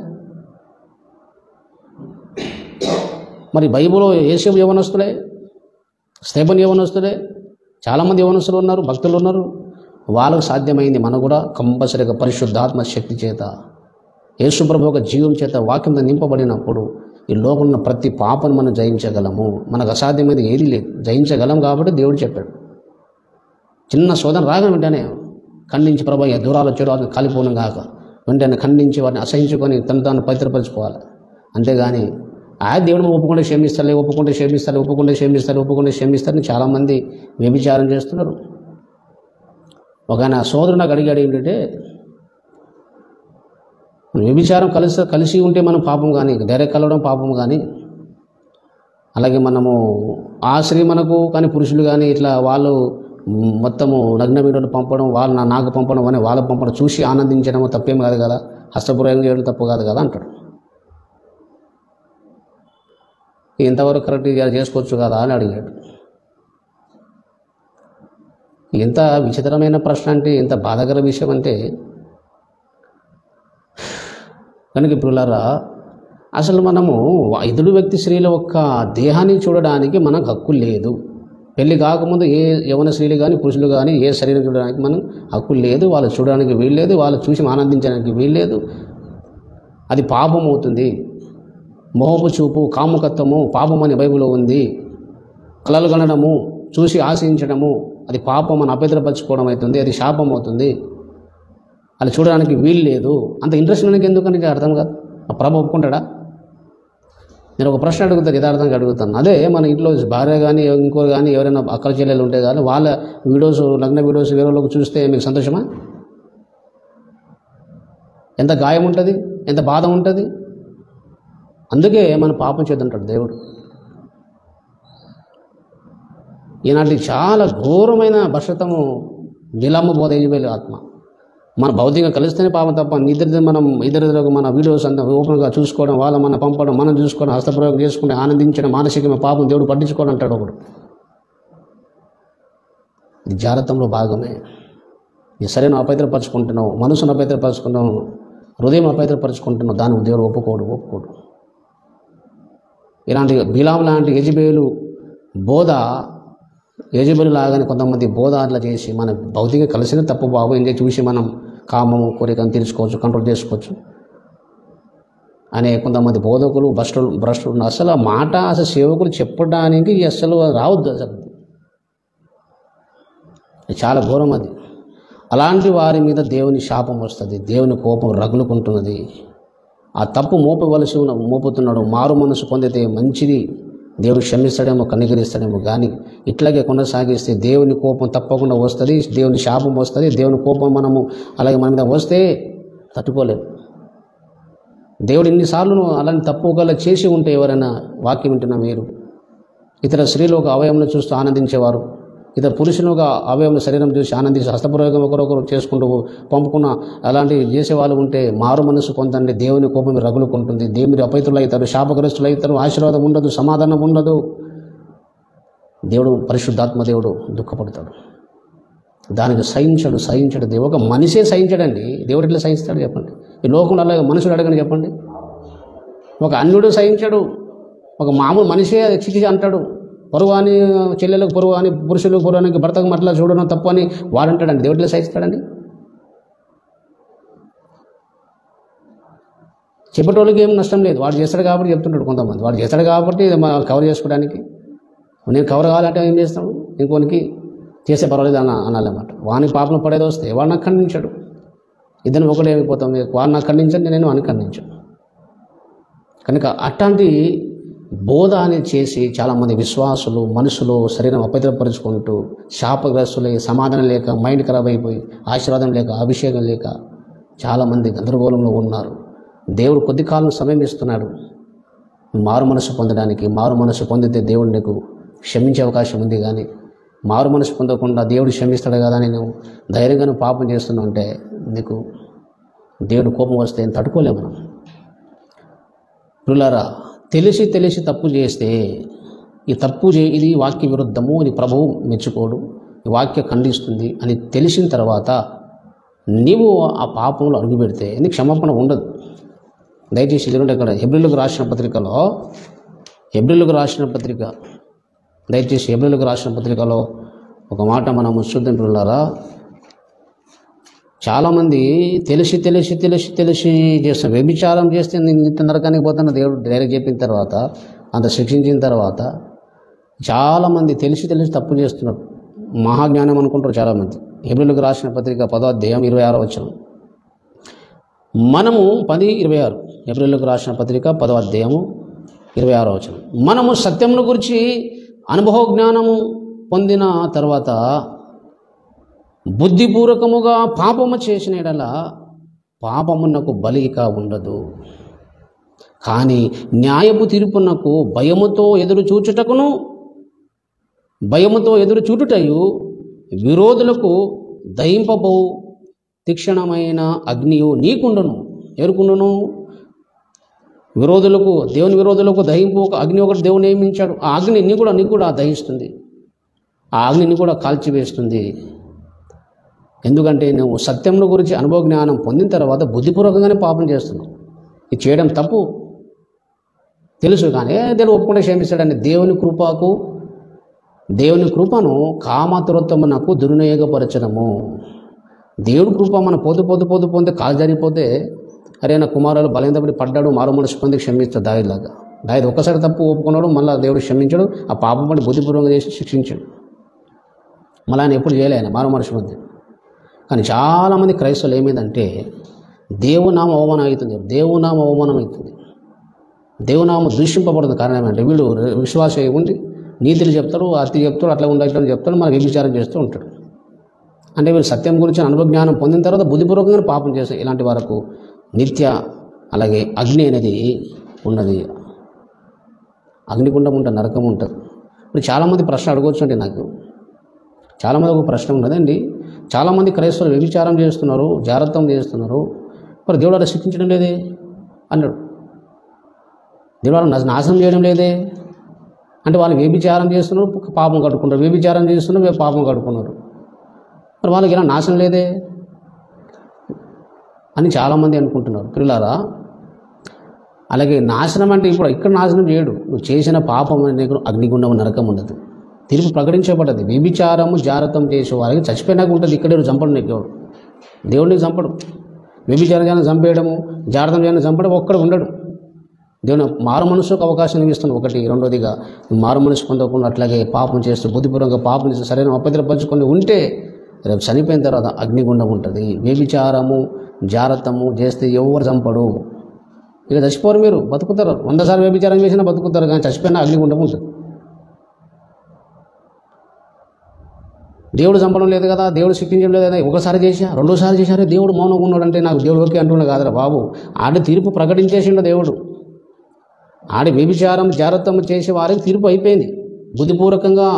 [SPEAKER 1] మరి బైబిల్లో యేసేపు యవనస్తులే, స్తేఫను యవనస్తులే, చాలామంది యవనస్తులు ఉన్నారు, భక్తులు ఉన్నారు. వాళ్ళకు సాధ్యమైంది మనకు కూడా కంపల్సరీగా పరిశుద్ధాత్మ శక్తి చేత యేసు ప్రభు ఒక జీవం చేత వాక్యంతో నింపబడినప్పుడు ఈ లోకంలో ప్రతి పాపను మనం జయించగలము. మనకు అసాధ్యమైనది ఏది లేదు, జయించగలం కాబట్టి దేవుడు చెప్పాడు. చిన్న శోధన రాగానే వెంటనే ఖండించి ప్రభు దూరాలు చెడు కాలిపోను కాక వెంటనే ఖండించి వాటిని అసహించుకొని తాను పవిత్రపరచుకోవాలి. అంతేగాని దేవుడు ఒప్పుకుంటే క్షమిస్తారని చాలామంది వ్యభిచారం చేస్తున్నారు. ఒక ఆయన సోదరుడు నాకు అడిగాడు ఏంటంటే, వ్యభిచారం కలిసి ఉంటే మనం పాపం కానీ డైరెక్ట్ కలవడం పాపం కానీ అలాగే మనము ఆ స్త్రీ మనకు కానీ పురుషులు కానీ ఇట్లా వాళ్ళు మొత్తము నగ్న వీడియోలు పంపడం, వాళ్ళు నాకు పంపడం అని వాళ్ళకు పంపడం చూసి ఆనందించడం తప్పేం కాదు కదా, హస్తప్రయోగం చేయడం తప్పు కాదు కదా అంటాడు. ఎంతవరకు కరెక్ట్గా చేసుకోవచ్చు కదా అని అడిగాడు. ఎంత విచిత్రమైన ప్రశ్న అంటే, ఎంత బాధాకర విషయం అంటే, కనుక ఇప్పుడులారా అసలు మనము ఎదుటి వ్యక్తి స్త్రీల యొక్క దేహాన్ని చూడడానికి మనకు హక్కు లేదు. పెళ్లి కాకముందు ఏ యవన స్త్రీలు కానీ పురుషులు కానీ ఏ శరీరం చూడడానికి మనం హక్కు లేదు. వాళ్ళు చూడడానికి వీల్లేదు, వాళ్ళు చూసి ఆనందించడానికి వీల్లేదు. అది పాపం అవుతుంది. మోహపు చూపు, కాముకత్వము పాపం అని బైబిల్లో ఉంది. కలలు కనడము, చూసి ఆశించడము అది పాపం అని అపవిత్రపరచుకోవడం అవుతుంది, అది శాపం అవుతుంది. అది చూడడానికి వీలు లేదు. అంత ఇంట్రెస్ట్ మనకి ఎందుకని అర్థం కాదు. ఆ ప్రభు ఒప్పుకుంటాడా? నేను ఒక ప్రశ్న అడుగుతాను, యథార్థంగా అడుగుతాను. అదే మన ఇంట్లో భార్య కానీ ఇంకో కానీ ఎవరైనా అక్కల చెల్లెలు ఉంటే కానీ వాళ్ళ వీడియోస్, లగ్న వీడియోస్ వేరే వాళ్ళకి చూస్తే మీకు సంతోషమా? ఎంత గాయం ఉంటుంది, ఎంత బాధ ఉంటుంది. అందుకే మన పాపం చేద్దంటాడు దేవుడు. ఈనాటి చాలా ఘోరమైన భ్రష్టతము నీలమ్మబోధ యెజబెలు ఆత్మ. మన భౌతికంగా కలిస్తేనే పాపం తప్ప ఇద్దరికి మన వీడియోస్ అంతా ఓపెన్గా చూసుకోవడం, వాళ్ళ మన పంపడం, మనం చూసుకోవడం, హస్తప్రయోగం చేసుకుని ఆనందించడం, మానసికమైన పాపం దేవుడు పట్టించుకోవడం అంటాడు ఒకడు. ఇది జాగ్రత్తలో భాగమే. నీ శరీరం అపవిత్రపరచుకుంటున్నావు, మనసును అపవిత్రపరచుకుంటున్నావు, హృదయం అపవిత్రపరచుకుంటున్నావు, దానికి దేవుడు ఒప్పుకోడు. ఇలాంటి బిలాం లాంటి యెజబెలు బోధ, యెజబెలు లాగానే కొంతమంది బోధ అట్లా చేసి మన భౌతికంగా కలిసిన తప్పు బాబు ఎంజాయ్ చూసి మనం కామము కోరికను తీర్చుకోవచ్చు, కంట్రోల్ చేసుకోవచ్చు అనే కొంతమంది బోధకులు భ్రష్టులు అసలు ఆ మాట అసలు సేవకులు చెప్పడానికి అసలు రావద్దు. అసలు చాలా ఘోరం అది. అలాంటి వారి మీద దేవుని శాపం వస్తుంది, దేవుని కోపం రగులుకుంటున్నది. ఆ తప్పు మోపుతున్నాడు. మారు మనసు పొందితే మంచిది, దేవుడు క్షమిస్తాడేమో, కనికరిస్తాడేమో. కానీ ఇట్లాగే కొనసాగిస్తే దేవుని కోపం తప్పకుండా వస్తుంది, దేవుని శాపం వస్తుంది. దేవుని కోపం అలాగే మన మీద వస్తే తట్టుకోలేము. దేవుడు ఇన్నిసార్లు అలాంటి తప్పు ఒకవేళ చేసి ఉంటే ఎవరైనా వాక్యం వింటున్నా మీరు, ఇతర స్త్రీలు ఒక అవయవంలో చూస్తూ ఆనందించేవారు, ఇతర పురుషులు ఒక అవయవంలో శరీరం చూసి ఆనందించి హస్తప్రయోగం ఒకరొకరు చేసుకుంటూ పంపుకున్న అలాంటివి చేసేవాళ్ళు ఉంటే మారు మనసు పొందండి. దేవుని కోపం రగులుకుంటుంది, దేవుని అపవిత్రులు అవుతారు, శాపగ్రస్తులు అవుతారు, ఆశీర్వాదం ఉండదు, సమాధానం ఉండదు. దేవుడు పరిశుద్ధాత్మ దేవుడు దుఃఖపడతాడు. దానికి సహించడు దేవుడు. ఒక మనిషే సహించడండి, దేవుడు ఎట్లా సహిస్తాడు చెప్పండి? ఈ లోకంలో అలాగే మనుషులు అడగని చెప్పండి. ఒక అన్యుడు సహించడు, ఒక మామూలు మనిషే చికి అంటాడు. పొరువాని చెల్లెలకు పొరువాని, పురుషులకు పొరువానికి, భర్తకు మట్లా చూడడం తప్పు అని వాడంటాడండి. దేవుడిలో సహిస్తాడండి? చెప్పేటోళ్ళకి ఏం నష్టం లేదు, వాడు చేస్తాడు కాబట్టి చెప్తుంటాడు. కొంతమంది వాడు చేస్తాడు కాబట్టి కవర్ చేసుకోవడానికి, నేను కవర్ కావాలంటే ఏం చేస్తాడు, ఇంకోనికి చేసే పర్వాలేదు అనాలన్నమాట. వాని పాపం పడేది వస్తే వాడు నాకు ఖండించాడు, ఇద్దరు ఒకటే అయిపోతాం. వాడు నాకు ఖండించండి, నేను అని ఖండించాను. కనుక అట్లాంటి బోధ అనేది చేసి చాలామంది విశ్వాసులు మనసులో శరీరం అపవిత్రపరుచుకుంటూ శాపగ్రస్తులై, సమాధానం లేక, మైండ్ ఖరాబ్ అయిపోయి, ఆశీర్వాదం లేక, అభిషేకం లేక చాలామంది గందరగోళంలో ఉన్నారు. దేవుడు కొద్ది కాలం సమయం ఇస్తున్నాడు మారు మనసు పొందడానికి. మారు మనసు పొందితే దేవుడు నీకు క్షమించే అవకాశం ఉంది. కానీ మారు మనసు పొందకుండా దేవుడు క్షమిస్తాడు కదా నేను ధైర్యంగా పాపం చేస్తున్నా అంటే నీకు దేవుడు కోపం వస్తే తట్టుకోలేము మనం. పిల్లారా, తెలిసి తప్పు చేస్తే ఇది వాక్య విరుద్ధము అని ప్రభువు మెచ్చుకోడు, ఈ వాక్య ఖండిస్తుంది అని తెలిసిన తర్వాత నీవు ఆ పాపంలో అడుగు పెడితే నీకు క్షమాపణ ఉండదు. దయచేసి ఎందుకంటే ఇక్కడ హెబ్రీయులకు రాసిన పత్రికలో ఒక మాట మనం చూద్దాం పిల్లారా. చాలామంది తెలిసి చేస్తాం. వ్యభిచారం చేస్తే నిత్య నరకానికి పోతున్న దేవుడు డైరెక్ట్ చెప్పిన తర్వాత, అంత శిక్షించిన తర్వాత చాలామంది తెలిసి తప్పు చేస్తున్నారు. మహాజ్ఞానం అనుకుంటారు చాలామంది. హెబ్రీయులకు రాసిన పత్రిక 10వ అధ్యాయం 26వ వచనం. మనము 10:26 హెబ్రీయులకు రాసిన పత్రిక 10వ అధ్యాయము 26వ వచనం. మనము సత్యమును గురించి అనుభవ జ్ఞానము పొందిన తర్వాత బుద్ధిపూర్వకముగా పాపము చేసిన ఎడల పాపమునకు బలిక ఉండదు. కానీ న్యాయపు తీర్పునకు భయముతో ఎదురు చూచుటయు విరోధులకు దహింపబో తీక్షణమైన అగ్నియు నీకుండును. ఎవరికుండును? దేవుని విరోధులకు దహింపు ఒక అగ్ని ఒకటి దేవుడు నియమించాడు. ఆ అగ్ని నీకు కూడా దహిస్తుంది, ఆ అగ్నిని కూడా కాల్చివేస్తుంది. ఎందుకంటే నువ్వు సత్యముల గురించి అనుభవ జ్ఞానం పొందిన తర్వాత బుద్ధిపూర్వకంగానే పాపం చేస్తున్నావు. ఇది చేయడం తప్పు తెలుసు, కానీ దేవుడు ఒప్పుకుంటే క్షమిస్తాడని దేవుని కృపను కామతురత్వమునకు దుర్వినియోగపరచడము. దేవుడి కృప మన పొంది కాలు జరిగిపోతే, అరే నా కుమారులు బలైనపడి పడ్డాడు, మారు మనసు పొంది క్షమిస్తాడు. దాయిది ఒక్కసారి తప్పు ఒప్పుకున్నాడు, మళ్ళీ దేవుడు క్షమించాడు, ఆ పాపం పడి బుద్ధిపూర్వకంగా చేసి శిక్షించాడు. మళ్ళీ ఆయన ఎప్పుడు చేయలే, ఆయన మారు మనసు పొంది. కానీ చాలామంది క్రైస్తవులు ఏమైందంటే దేవునామ అవమానం అవుతుంది. దేవునామం దూషింపబడుతుంది. కారణం ఏంటంటే వీడు విశ్వాస ఉండి నీతులు చెప్తాడు, అతి చెప్తాడు, అట్లా ఉండాలి చెప్తాడు, మనకు వ్యభిచారం చేస్తూ ఉంటాడు. అంటే వీళ్ళు సత్యం గురించి అనుభవజ్ఞానం పొందిన తర్వాత బుద్ధిపూర్వకంగా పాపం చేస్తారు. ఇలాంటి వరకు నిత్య అలాగే అగ్ని అనేది ఉన్నది. అగ్నిగుండం ఉంటుంది, నరకం ఉంటుంది. ఇప్పుడు చాలామంది ప్రశ్న అడగవచ్చు అండి. నాకు చాలామంది ఒక ప్రశ్న ఉన్నదండి, చాలామంది క్రైస్తవులు వ్యభిచారం చేస్తున్నారు, జాగ్రత్తం చేస్తున్నారు, మరి దేవుడు అలా శిక్షించడం లేదే అన్నాడు. దేవుడు నాశనం చేయడం లేదే అంటే వాళ్ళు వ్యభిచారం చేస్తున్నారు, పాపం కట్టుకుంటారు, వ్యభిచారం చేస్తున్నారు, పాపం కట్టుకున్నారు, మరి వాళ్ళకి ఇలా నాశనం లేదే అని చాలామంది అనుకుంటున్నారు. పిల్లారా, అలాగే నాశనం అంటే ఇప్పుడు ఇక్కడ నాశనం చేయడు, నువ్వు చేసిన పాపం అనే అగ్నిగుండం నరకం ఉండదు, తీర్పు ప్రకటించబడ్డది. వ్యభిచారము జాగ్రత్తం చేసే వారికి చచ్చిపోయినాక ఉంటుంది. ఇక్కడే చంపడు నీకు దేవుడిని చంపడు. వ్యభిచారం చేయని చంపేయడము, జాగ్రత్తం చేయని చంపడం ఒక్కడ ఉండడు. దేవుని మారు మనసుకు అవకాశం ఇస్తున్నాడు. ఒకటి. రెండోదిగా మారు మనసు పొందకుండా అట్లాగే పాపం చేస్తూ బుద్ధిపూర్వకంగా పాపం చేస్తూ సరైన అపవిత్రపరచుకొని ఉంటే రేపు చనిపోయిన తర్వాత అగ్నిగుండం ఉంటుంది. వ్యభిచారము జాగ్రత్తము చేస్తే ఎవరు చంపడు. ఇక చచ్చిపోరు, మీరు బతుకుతారు. 100 సార్లు వ్యభిచారం చేసినా బతుకుతారు, కానీ చచ్చిపోయినా అగ్నిగుండం ఉంటుంది. దేవుడు చంపడం లేదు కదా, దేవుడు శిక్షించడం లేదు కదా. ఒకసారి చేశా, రెండోసారి చేశారే దేవుడు మౌనంగా ఉన్నాడంటే నాకు దేవుడు ఓకే అంటున్నా కాదురా బాబు. ఆడి తీర్పు ప్రకటించేసిండు దేవుడు. ఆడి వ్యభిచారం జాగ్రత్తం చేసే వారికి తీర్పు అయిపోయింది. బుద్ధిపూర్వకంగా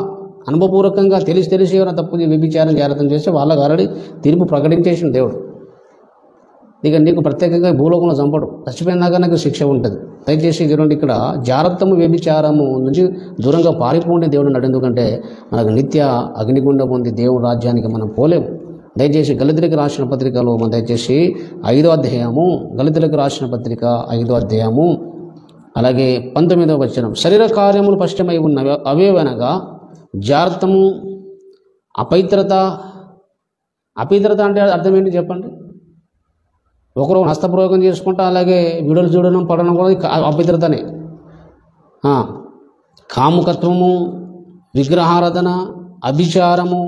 [SPEAKER 1] అనుభవపూర్వకంగా తెలిసి ఎవరైనా తప్పు వ్యభిచారం జాగ్రత్తం చేస్తే వాళ్ళకి ఆల్రెడీ తీర్పు ప్రకటించేసిండు దేవుడు. ఇక నీకు ప్రత్యేకంగా భూలోకంలో చంపడు, చచ్చిపోయినాక నాకు శిక్ష ఉంటుంది. దయచేసి చూడండి, ఇక్కడ జాగ్రత్తము వ్యభిచారము నుంచి దూరంగా పారిపోండి దేవుడు అన్నాడు. ఎందుకంటే మనకు నిత్య అగ్నిగుండం ఉంది, దేవుని రాజ్యానికి మనం పోలేము. దయచేసి గళితులకు రాసిన పత్రికలో మనం దయచేసి 5వ అధ్యాయము, గళితులకు రాసిన పత్రిక 5వ అధ్యాయము అలాగే 19వ వచనం. శరీర కార్యములు స్పష్టమై ఉన్నవి, అవేవనగా జాగ్రత్తము, అపవిత్రత. అపవిత్రత అంటే అర్థం ఏంటి చెప్పండి? ఒకరు హస్తప్రయోగం చేసుకుంటా అలాగే వీడియోలు చూడడం పడడం కూడా అపవిత్రతనే. కాముకత్వము, విగ్రహారాధన, అభిచారము,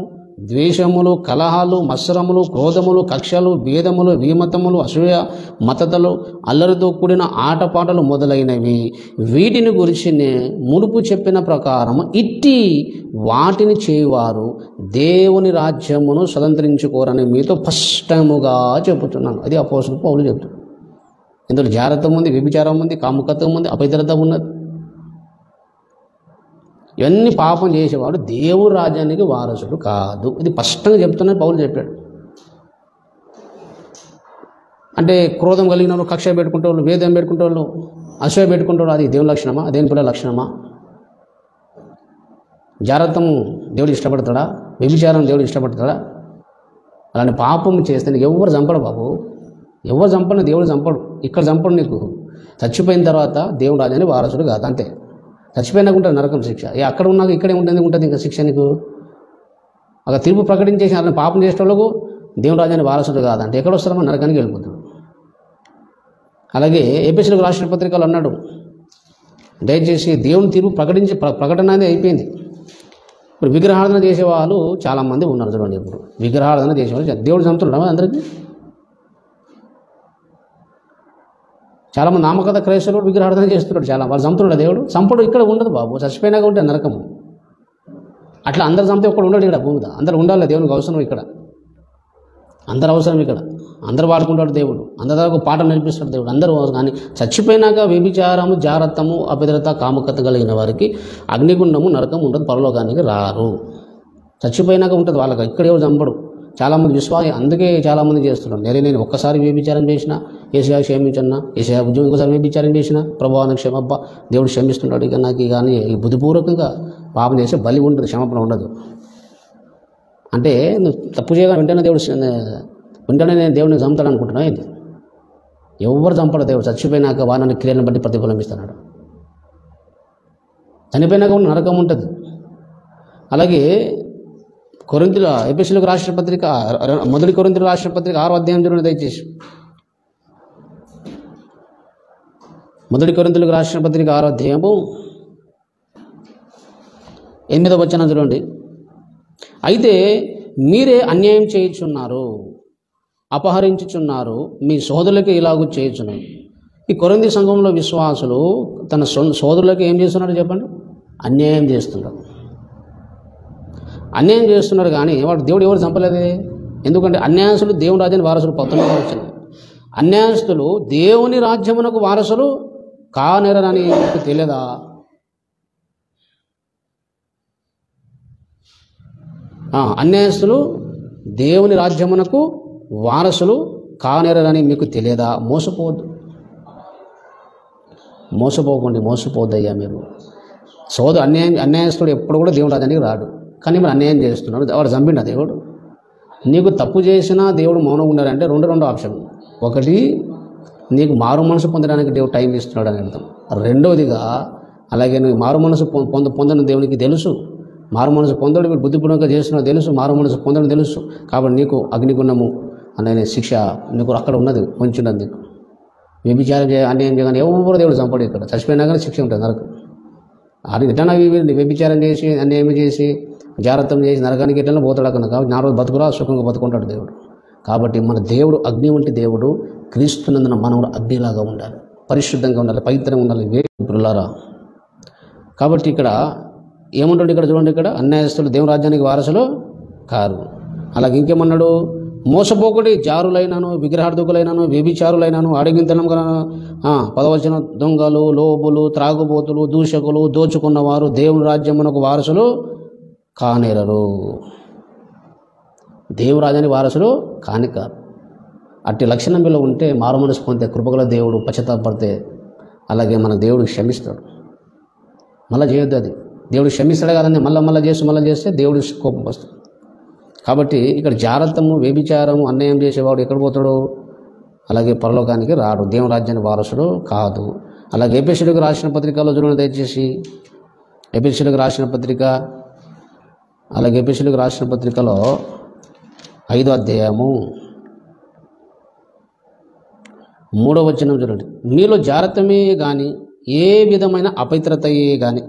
[SPEAKER 1] ద్వేషములు, కలహాలు, మత్సరములు, క్రోధములు, కక్షలు, భేదములు, విమతములు, అసూయ, మతతలు, అల్లరితో కూడిన ఆటపాటలు మొదలైనవి. వీటిని గురించి మునుపు చెప్పిన ప్రకారము ఇట్టి వాటిని చేయువారు దేవుని రాజ్యమును స్వతంత్రించుకోరని మీతో స్పష్టముగా చెబుతున్నాను. అది అపోస్తలుడు పౌలు చెప్తాడు. ఇందులో జాగ్రత్త ఉంది, వ్యభిచారం ఉంది, కాముకత్వం ఉంది, అపవిత్రత ఉన్నది. ఇవన్నీ పాపం చేసేవాడు దేవుని రాజ్యానికి వారసుడు కాదు. ఇది స్పష్టంగా చెప్తున్నది పౌలు చెప్పాడు. అంటే క్రోధం కలిగిన వాళ్ళు, కక్ష పెట్టుకుంటే వాళ్ళు, వేదం పెట్టుకుంటే వాళ్ళు, అసూయ పెట్టుకుంటే వాళ్ళు, అది దేవుని లక్షణమా? దేవుని పిల్లల లక్షణమా? జాగ్రత్తము దేవుడు ఇష్టపడతాడా? వ్యభిచారం దేవుడు ఇష్టపడతాడా? అలాంటి పాపం చేస్తే ఎవరు చంపడు బాబు, ఎవరు చంపడు, దేవుడు చంపడు. ఇక్కడ చంపడు. నీకు చచ్చిపోయిన తర్వాత దేవుడు రాజ్యానికి వారసుడు కాదు, అంతే. చచ్చిపోయినాక ఉంటుంది నరకం శిక్ష. అక్కడ ఉన్నాక ఇక్కడే ఉంటుంది ఇంకా శిక్ష నీకు. అక్కడ తీర్పు ప్రకటించేసి అలా పాపం చేసే వాళ్ళకు దేవుని రాజ్యానికి వారసుడు కాదంటే ఎక్కడ వస్తారో నరకానికి వెళ్ళిపోతాడు. అలాగే ఎఫెసీయులకు రాసిన పత్రికలు అన్నాడు, దయచేసి దేవుని తీర్పు ప్రకటన అనేది అయిపోయింది. ఇప్పుడు విగ్రహారాధన చేసేవాళ్ళు చాలామంది ఉన్నారు చూడండి. ఇప్పుడు విగ్రహారాధన చేసేవాళ్ళు దేవుడు చంపుతున్నాడు అందరికీ. చాలామంది నామకథ క్రైస్తవులు విగ్రహారాధన చేస్తున్నాడు. చాలా వాళ్ళు చంపుతున్నాడు దేవుడు. చంపడు ఇక్కడ ఉండదు బాబు, చచ్చిపోయినాక ఉంటే నరకము. అట్లా అందరు చంపితే ఒక్కడు ఉండడు ఇక్కడ భూమిద. అందరు ఉండాలి, దేవునికి అవసరం ఇక్కడ, అందరు అవసరం ఇక్కడ. అందరు వాడుకుంటాడు దేవుడు, అందరి దగ్గర పాట నేర్పిస్తాడు దేవుడు, అందరూ. కానీ చచ్చిపోయినాక వ్యభిచారము, జాగ్రత్తము, అభద్రత, కాముకత కలిగిన వారికి అగ్నిగుండము, నరకం ఉండదు, పరలోకానికి రారు. చచ్చిపోయినాక ఉంటుంది వాళ్ళకి, ఇక్కడ ఎవరు చంపడు. చాలామంది విశ్వాసం, అందుకే చాలామంది చేస్తున్నాడు. నేను ఒక్కసారి వ్యభిచారం చేసిన ఏసయా క్షమించన్నా, ఏసయా ఉద్యోగం ఒకసారి వ్యభిచారం చేసిన ప్రభావానికి క్షమబ్బా, దేవుడు క్షమిస్తున్నాడు. ఇక నాకు కానీ బుద్ధిపూర్వకంగా పాపం చేస్తే బలి ఉంటుంది, క్షమాపణ ఉండదు. అంటే నువ్వు తప్పు చేయగా వెంటనే నేను దేవుడిని చంపుతాడు అనుకుంటున్నావు. ఇది ఎవరు చంపడు దేవుడు. చచ్చిపోయినాక వారిని క్రియలను బట్టి ప్రతిఫలం ఇస్తున్నాడు. చనిపోయినాక నరకం ఉంటుంది. అలాగే ఎఫెసీయులకు రాసిన పత్రిక, మొదటి కొరింథీయులకు రాసిన పత్రిక 6వ అధ్యాయం చూడండి దయచేసి. మొదటి కొరింథీయులకు రాసిన పత్రిక 6వ అధ్యాయము 8వ వచనం చూడండి. అయితే మీరే అన్యాయం చేయుచున్నారు, అపహరించుచున్నారు, మీ సోదరులకి ఇలాగూ చేయుచున్నారు. ఈ కొరింథీ సంఘంలో విశ్వాసులు తన సోదరులకు ఏం చేస్తున్నారు చెప్పండి? అన్యాయం చేస్తున్నారు. అన్యాయం చేస్తున్నారు కానీ దేవుడు ఎవరు చంపలేదే. ఎందుకంటే అన్యాయస్తులు దేవుని రాజ్యానికి వారసులు 19వ వచనం. అన్యాయస్తులు దేవుని రాజ్యమునకు వారసులు కానేరని మీకు తెలియదా? అన్యాయస్తులు దేవుని రాజ్యమునకు వారసులు కానేరని మీకు తెలియదా? మోసపోద్దయ్యా మీరు. అన్యాయస్తుడు ఎప్పుడు కూడా దేవుని రాజ్యానికి రాడు. కానీ మీరు అన్యాయం చేస్తున్నాడు. వాడు చంపిండా దేవుడు? నీకు తప్పు చేసినా దేవుడు మౌనంగా ఉన్నాడంటే రెండు ఆప్షన్. ఒకటి, నీకు మారు మనసు పొందడానికి దేవుడు టైం ఇస్తున్నాడు అని అర్థం. రెండవదిగా, అలాగే నువ్వు మారు మనసు పొందని దేవునికి తెలుసు. మారు మనసు పొందడం మీరు బుద్ధిపూర్వకంగా చేస్తున్నావు తెలుసు. మారు మనసు పొందడం తెలుసు. కాబట్టి నీకు అగ్నిగుణము అనే శిక్ష నీకు అక్కడ ఉన్నది, ఉంచున్నది. నీకు వ్యభిచారం అన్యాయం చేయగానే ఎవరు దేవుడు చంపడు. ఇక్కడ చచ్చిపోయినా కానీ శిక్ష ఉంటుంది నరకం. అది ఎట్లా వ్యభిచారం చేసి అన్యాయం చేసి జాగ్రత్తం చేసి నరకానికి ఎట్లా పోతాడు అక్కడ. కాబట్టి నా రోజు బతుకురా సుఖంగా బతుకుంటాడు దేవుడు. కాబట్టి మన దేవుడు అగ్ని వంటి దేవుడు. క్రీస్తునందున మనం అగ్నిలాగా ఉండాలి, పరిశుద్ధంగా ఉండాలి, పవిత్రంగా ఉండాలి. వేరులారా. కాబట్టి ఇక్కడ ఏముంటాడు? ఇక్కడ చూడండి, ఇక్కడ అన్యాయస్తులు దేవుని రాజ్యానికి వారసులు కారు. అలాగే ఇంకేమన్నాడు? మోసపోకుడి, జారులైనను, విగ్రహార్థకులైనను, వ్యభిచారులైనను, అడగింతనం గల 10వ వచనం, దొంగలు, లోబులు, త్రాగుబోతులు, దూషకులు, దోచుకున్నవారు దేవుని రాజ్యమునకు వారసులు కానేరరు. దేవుని రాజ్యానికి వారసులు కారు. అట్టి లక్షణం వీళ్ళు ఉంటే, మారు మనసు పొందితే, కృపగల దేవుడు పశ్చాత్తాపడితే, అలాగే మన దేవుడికి క్షమిస్తాడు. మళ్ళీ చేయొద్దు. అది దేవుడు క్షమిస్తాడే కాదని మళ్ళీ చేస్తే దేవుడికి కోపం వస్తుంది. కాబట్టి ఇక్కడ జాగ్రత్తము, వ్యభిచారము, అన్యాయం చేసేవాడు ఎక్కడ పోతాడు? అలాగే పరలోకానికి రాడు, దేవుని రాజ్యానికి వారసుడు కాదు. అలాగే ఎఫెసీయులకు రాసిన పత్రికలో చూడండి దయచేసి. ఎఫెసీయులకు రాసిన పత్రిక, అలాగే ఎఫెసీయులకు రాసిన పత్రికలో 5వ అధ్యాయము 3వ వచనం చూడండి. మీలో జాగ్రత్తమే కానీ, ఏ విధమైన అపవిత్రతయే కానీ,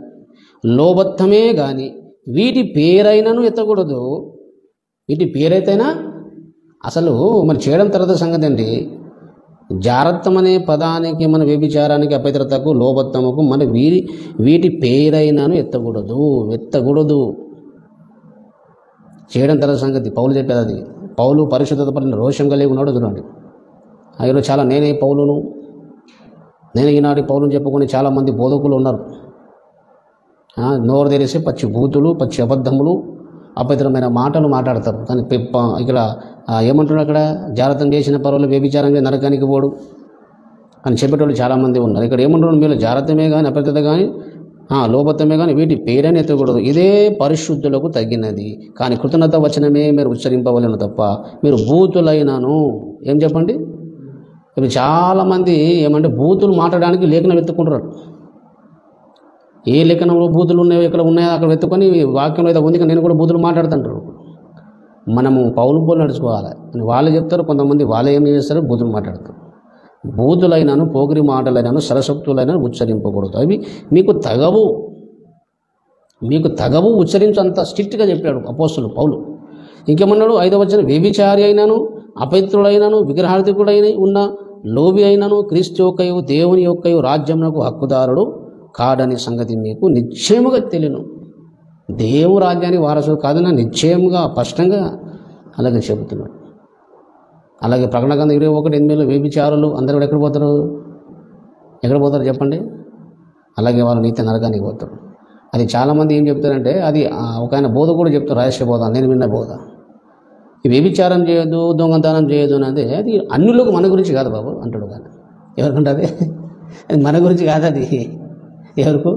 [SPEAKER 1] లోబత్తమే కానీ వీటి పేరైనను ఎత్తకూడదు. వీటి పేరైతేనా అసలు మరి చేయడం తర్వాత సంగతి అండి. జాగ్రత్తం అనే పదానికి, మన వ్యభిచారానికి, అపవిత్రతకు, లోబత్తముకు మన వీటి పేరైనను ఎత్తకూడదు. చేయడం తర్వాత సంగతి. పౌలు చెప్పేది అది. పౌలు పరిశుద్ధత పడిన రోషం కలిగి ఉన్నాడు. చూడండి, ఆయన చాలా నేనే పౌలును, నేను ఈనాటి పౌలును చెప్పుకొని చాలామంది బోధకులు ఉన్నారు. నోరు తెరిసి పచ్చి బూతులు, పచ్చి అబద్ధములు, అపవిత్రమైన మాటలు మాట్లాడతారు. కానీ ఇక్కడ ఏమంటున్నాడు? అక్కడ జాగ్రత్తం చేసిన పర్వాలేదు, వ్యభిచారంగా నరకానికి పోడు అని చెప్పేటోళ్ళు చాలామంది ఉన్నారు. ఇక్కడ ఏమంటున్నాడు? మీరు జాగ్రత్తమే కానీ, అపవిత్రత కానీ, లోబత్తమే కానీ వీటి పేరైనా ఎత్తకూడదు. ఇదే పరిశుద్ధులకు తగినది. కానీ కృతజ్ఞత వచనమే మీరు ఉచ్చరింపవలను తప్ప మీరు బూతులైనాను. ఏం చెప్పండి? ఇప్పుడు చాలామంది ఏమంటే బూతులు మాట్లాడడానికి లేఖనం వెతుక్కుంటున్నారు. ఏ లేఖనంలో బూతులు ఉన్నాయో, ఎక్కడ ఉన్నాయో అక్కడ వెతుక్కొని వాక్యంలో అయితే ఉంది, నేను కూడా బూతులు మాట్లాడుతుంటారు. మనము పౌలు పోలు నడుచుకోవాలి అని వాళ్ళు చెప్తారు. కొంతమంది వాళ్ళు ఏం చేస్తారు? బూతులు మాట్లాడతారు. బూతులైనాను, పోగిరి మాటలైనాను, సరసక్తులైనాను ఉచ్చరింపకూడదు. అవి మీకు తగవు ఉచ్చరించు అంత స్ట్రిక్ట్గా చెప్పాడు అపోస్తలుడు పౌలు. ఇంకేమన్నాడు? 5వ వచనం, వ్యభిచారి అయినాను, అపవిత్రుడైనను, విగ్రహార్థకుడైన ఉన్న లోబి అయినను క్రీస్తు యొక్కయు దేవుని యొక్కయు రాజ్యమునకు హక్కుదారుడు కాడని సంగతి మీకు నిశ్చయముగా తెలియను. దేవుని రాజ్యానికి వారసుడు కాదని నిశ్చయంగా స్పష్టంగా అలాగే చెబుతున్నాడు. అలాగే ప్రకటన గ్రంథం 21:8 వ్యభిచారులు అందరూ ఎక్కడ పోతారు చెప్పండి? అలాగే వాళ్ళు నిత్య నరకానికి పోతారు. అది చాలామంది ఏం చెప్తారంటే, అది ఒక ఆయన బోధ కూడా చెప్తారు, రహస్య బోధ, నేను విన్న బోధ. ఈ వ్యభిచారం చేయొద్దు, దొంగతనం చేయొద్దు అనేది అది అన్యులకు మన గురించి కాదు బాబు అంటాడు. కానీ ఎవరికంటే అది మన గురించి కాదు. అది ఎవరికి?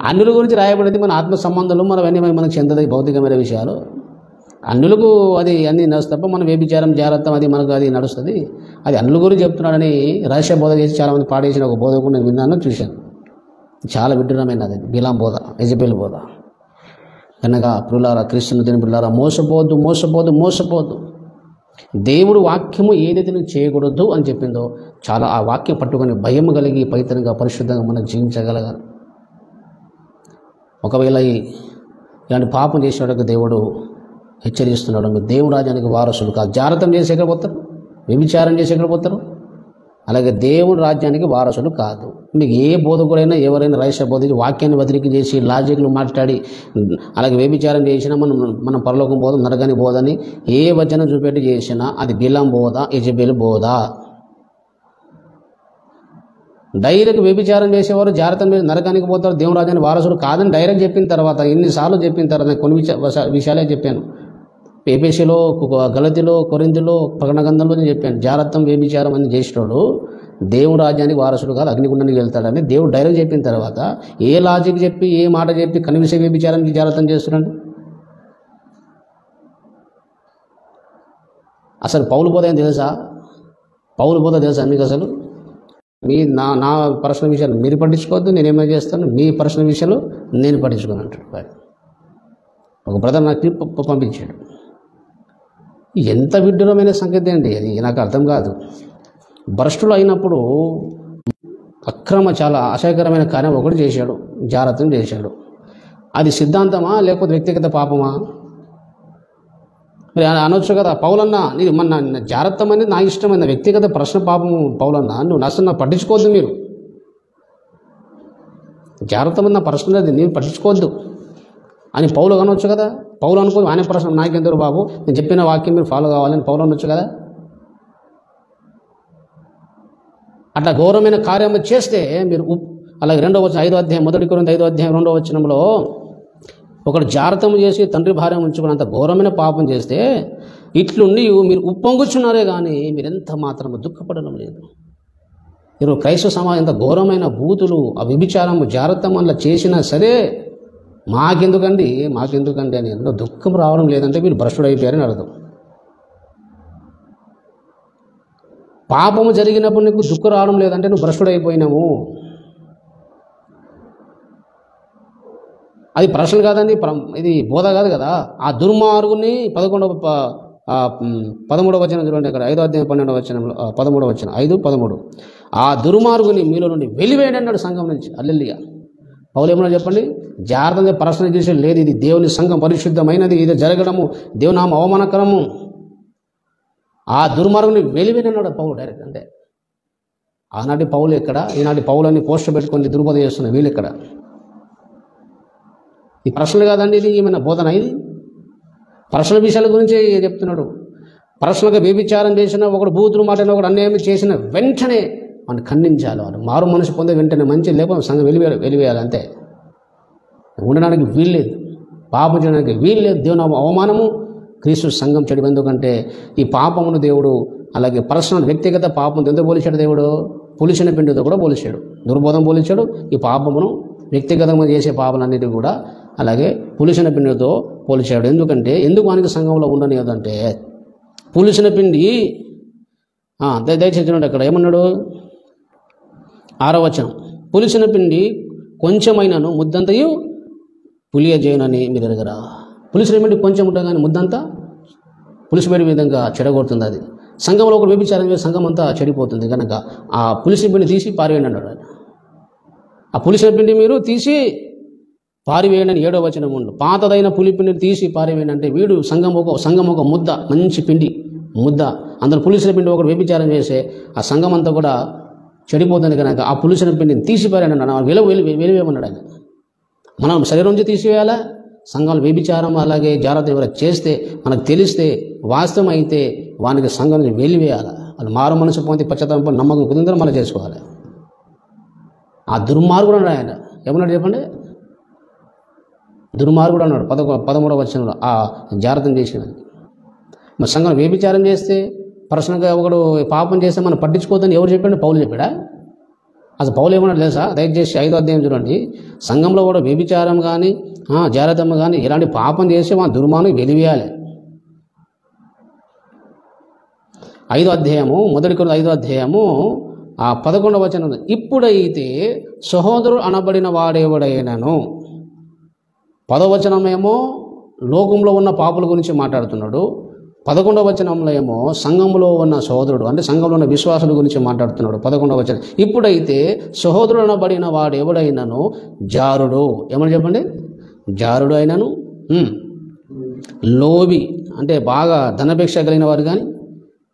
[SPEAKER 1] అన్యుల గురించి రాయబడేది మన ఆత్మ సంబంధాలు, మనవన్నీ మనకు చెందదు, భౌతికమైన విషయాలు. అన్యులకు అది అన్నీ నడుస్తుంది తప్ప మన వ్యభిచారం, జాగ్రత్తం అది మనకు అది నడుస్తుంది. అది అన్యుల గురించి చెప్తున్నాడని రహస్య బోధ చేసి చాలామంది పాడేసిన ఒక బోధకు నేను విన్నాను, చూశాను. చాలా విడ్డూరమైనది అది బిలాం బోధ, యెజబెల్ బోధ. కనుక ప్రియులారా, క్రీస్తును తిని ప్రియులారా, మోసపోద్దు. దేవుడు వాక్యము ఏదైతే నువ్వు చేయకూడదు అని చెప్పిందో చాలా ఆ వాక్యం పట్టుకొని భయం కలిగి పవిత్రంగా, పరిశుద్ధంగా మనం జీవించగలగాలి. ఒకవేళ ఇలాంటి పాపం చేసేవాడికి దేవుడు హెచ్చరిస్తున్నాడు, మీరు దేవుని రాజ్యానికి వారసులు కాదు. జాగ్రత్తం చేసి ఎక్కడ పోతారు? వ్యభిచారం చేసి ఎక్కడ పోతారు? అలాగే దేవుడి రాజ్యానికి వారసులు కాదు. మీకు ఏ బోధకుడైనా ఎవరైనా రహస్య బోధించి వాక్యాన్ని బదిలికి చేసి లాజిక్లు మాట్లాడి అలాగే వ్యభిచారం చేసినా మనం పరలోకం బోధ నరకని బోధని ఏ వచనం చూపెట్టి చేసినా అది బిలాం బోధ, యెజెబెలు బోధ. డైరెక్ట్ వ్యభిచారం చేసేవారు జాగ్రత్త మీద నరకానికి పోతారు, దేవుని రాజ్యానికి వారసులు కాదని డైరెక్ట్ చెప్పిన తర్వాత ఎన్నిసార్లు చెప్పిన తర్వాత కొన్ని విషయాలే చెప్పాను. ఏపీసీలో, గలతిలో, కొరింథీలో, ప్రకటన గ్రంథంలో నేను చెప్పాను. జాగ్రత్తం వ్యభిచారం అని చేసినోడు దేవుని రాజ్యానికి వారసుడు కాదు, అగ్నిగుండానికి వెళ్తాడని దేవుడు డైరెక్ట్ చెప్పిన తర్వాత ఏ లాజిక్ చెప్పి ఏ మాట చెప్పి కనివిసే వ్యభిచారానికి జాగ్రత్తం చేస్తున్నాడు? అసలు పౌలు బోధ ఏం తెలుసా? పౌలు బోధ తెలుసా మీకు? అసలు నా పర్సనల్ విషయాలు మీరు పట్టించుకోవద్దు, నేనేమో చేస్తాను, మీ పర్సనల్ విషయాలు నేను పట్టించుకోను అంటాడు. ఒక బ్రదర్ నాకు క్లిప్ పంపించాడు. ఎంత విడ్డూరమైన సంగతి అండి అది, నాకు అర్థం కాదు. భ్రష్టులు అయినప్పుడు చాలా అసహ్యకరమైన కార్యం ఒకటి చేశాడు, జాగ్రత్తం చేశాడు. అది సిద్ధాంతమా లేకపోతే వ్యక్తిగత పాపమా? మరి అనొచ్చు కదా, పౌలన్నా నీది మన జాగ్రత్తం అనేది నా ఇష్టమైన వ్యక్తిగత ప్రశ్న పాపం. పౌలన్నా నువ్వు అసలు పట్టించుకోవద్దు, మీరు జాగ్రత్తం నా ప్రశ్న అది నేను పట్టించుకోవద్దు అని పౌలు అనొచ్చు కదా. పౌలు అనుకోదు ఆయన ప్రశ్న నాకెందరు బాబు, నేను చెప్పిన వాక్యం మీరు ఫాలో కావాలని పౌలు అనొచ్చు కదా. అట్లా గౌరవమైన కార్యం చేస్తే మీరు అలాగే 2వ వచనం 5వ అధ్యాయం 1 కొరింథీ 5వ అధ్యాయం 2వ వచనంలో ఒకడు జాగ్రత్తం చేసి తండ్రి భార్య ఉంచుకున్నంత ఘోరమైన పాపం చేస్తే ఇట్లుండి మీరు ఉప్పొంగుచున్నారే కానీ మీరు ఎంత మాత్రం దుఃఖపడడం లేదు. ఈరోజు క్రైస్తవ సమాజం ఎంత ఘోరమైన బూతులు, ఆ వ్యభిచారము, జాగ్రత్తం అలా చేసినా సరే మాకెందుకండి అని ఎంతో దుఃఖం రావడం లేదంటే మీరు భ్రష్టుడు అయిపోయారని అర్థం. పాపము జరిగినప్పుడు నీకు దుఃఖం రావడం లేదంటే నువ్వు భ్రష్టుడు అయిపోయినాము. అది ప్రశ్న కాదండి, ఇది బోధ కాదు కదా. ఆ దుర్మార్గుని 13వ వచనం చూడండి, ఇక్కడ 5వ అధ్యాయం 12వ వచనంలో 13వ వచనం 5:13 ఆ దుర్మార్గుని మీలో నుండి వెలివేయండి అన్నాడు సంఘం నుంచి. హల్లెలూయా. పౌలు ఏమన్నా చెప్పండి, జాగ్రత్తగా ప్రశ్న చేసే లేదు, ఇది దేవుని సంఘం పరిశుద్ధమైనది, ఇది జరగడము దేవుని నామ అవమానకరము. ఆ దుర్మార్గుని వెలివేయండి అన్నాడు పౌలు డైరెక్ట్. అంటే ఆనాటి పౌలు ఎక్కడ, ఈనాటి పౌలని పోస్టర్ పెట్టుకొని దుర్బోధ చేస్తున్న వీళ్ళు ఎక్కడ? ఈ ప్రశ్నలు కాదండి, ఇది ఏమైనా బోధన? ఇది ప్రశ్నల విషయాల గురించి చెప్తున్నాడు. ప్రశ్నగా వ్యభిచారం చేసిన ఒకడు, బూతులు మాట్లాడిన ఒకడు, అన్యాయం చేసిన వెంటనే వాడిని ఖండించాలి. వాడు మారు మనసు పొందే వెంటనే మంచి, లేకపోతే సంఘం వెలివేయాలి. అంతే, ఉండడానికి వీల్లేదు, పాపం చేయడానికి వీల్లేదు. దేవుని అవమానము, క్రీస్తు సంఘం చెడు. ఎందుకంటే ఈ పాపమును దేవుడు అలాగే పర్సనల్ వ్యక్తిగత పాపం ఎందుకు పోలిచాడు? దేవుడు పులిసిన పిండితో కూడా పోలిచాడు, దుర్బోధం పోలిచాడు. ఈ పాపమును వ్యక్తిగతంగా చేసే పాపలన్నిటి కూడా అలాగే పులిసిన పిండితో పోల్చాడు. ఎందుకంటే ఎందుకు వానికి సంఘంలో ఉండనిదంటే పులిసిన పిండి దయచేసి అక్కడ ఏమన్నాడు? 6వ వచనం, పులిసిన పిండి కొంచెమైనను ముద్దంతయు పులియజేయనని మీరు ఎరగరా. పులిసిన పిండి కొంచెం ఉంటుంది కానీ ముద్దంతా పులిసిపెట్టే విధంగా చెడగొడుతుంది. అది సంఘంలో ఒకటి వ్యభిచారం చేసి సంఘం అంతా చెడిపోతుంది కనుక ఆ పులిసిన పిండి తీసి పారివేయండి అన్నాడు ఆయన. ఆ పులిసిన పిండి మీరు తీసి పారివేయండి అని 7వ వచనం ఉండు. పాతదైన పులిపిండిని తీసి పారివేయండి అంటే వీడు సంఘం ఒక ముద్ద, మంచి పిండి ముద్ద, అందులో పులిసిన పిండి ఒకటి వ్యభిచారం చేసే ఆ సంఘం అంతా కూడా చెడిపోతుంది కనుక ఆ పులిసిన పిండిని తీసి పారేయండి అన్నాడు. వెలివేయమన్నాడు ఆయన. మనం శరీరం నుంచి తీసివేయాలా? సంఘంలో వ్యభిచారం అలాగే జాగ్రత్త ఎవరైనా చేస్తే మనకు తెలిస్తే వాస్తవం అయితే వానికి సంఘం నుంచి వెలివేయాలి. వాళ్ళు మారు మనసు పొంది పశ్చాత్తాపం నమ్మకం కుదిందని మళ్ళీ చేసుకోవాలి. ఆ దుర్మార్గుడు అన్నాడు ఆయన. ఏమన్నాడు చెప్పండి? దుర్మార్గుడు అన్నాడు 13వ వచనంలో ఆ జాగ్రత్తం చేసినది. మన సంఘం వ్యభిచారం చేస్తే పర్సనల్గా ఒకడు పాపం చేస్తే మనం పట్టించుకోవద్దని ఎవరు చెప్పాడు? పౌలు చెప్పాడా? అసలు పౌలు ఏమన్నాడు తెలుసా? దయచేసి 5వ అధ్యాయం చూడండి. సంఘంలో కూడా వ్యభిచారం కానీ జాగ్రత్తమ్మ కానీ ఇలాంటి పాపం చేస్తే మన దుర్మార్గుని వెలివేయాలి. 5వ అధ్యాయము 1 కొరింథీ 5వ అధ్యాయము 11వ వచనం, ఇప్పుడైతే సహోదరుడు అనబడిన వాడేవాడైనను. 10వ వచనమేమో లోకంలో ఉన్న పాపుల గురించి మాట్లాడుతున్నాడు. 11వ వచనంలో ఏమో సంఘంలో ఉన్న సహోదరుడు అంటే సంఘంలో ఉన్న విశ్వాసుల గురించి మాట్లాడుతున్నాడు. 11వ వచనం, ఇప్పుడైతే సహోదరుడు అనబడిన వాడు ఎవడైనాను జారుడు. ఏమని చెప్పండి? జారుడు అయినను, లోబి అంటే బాగా ధనపేక్ష కలిగిన వారు కానీ,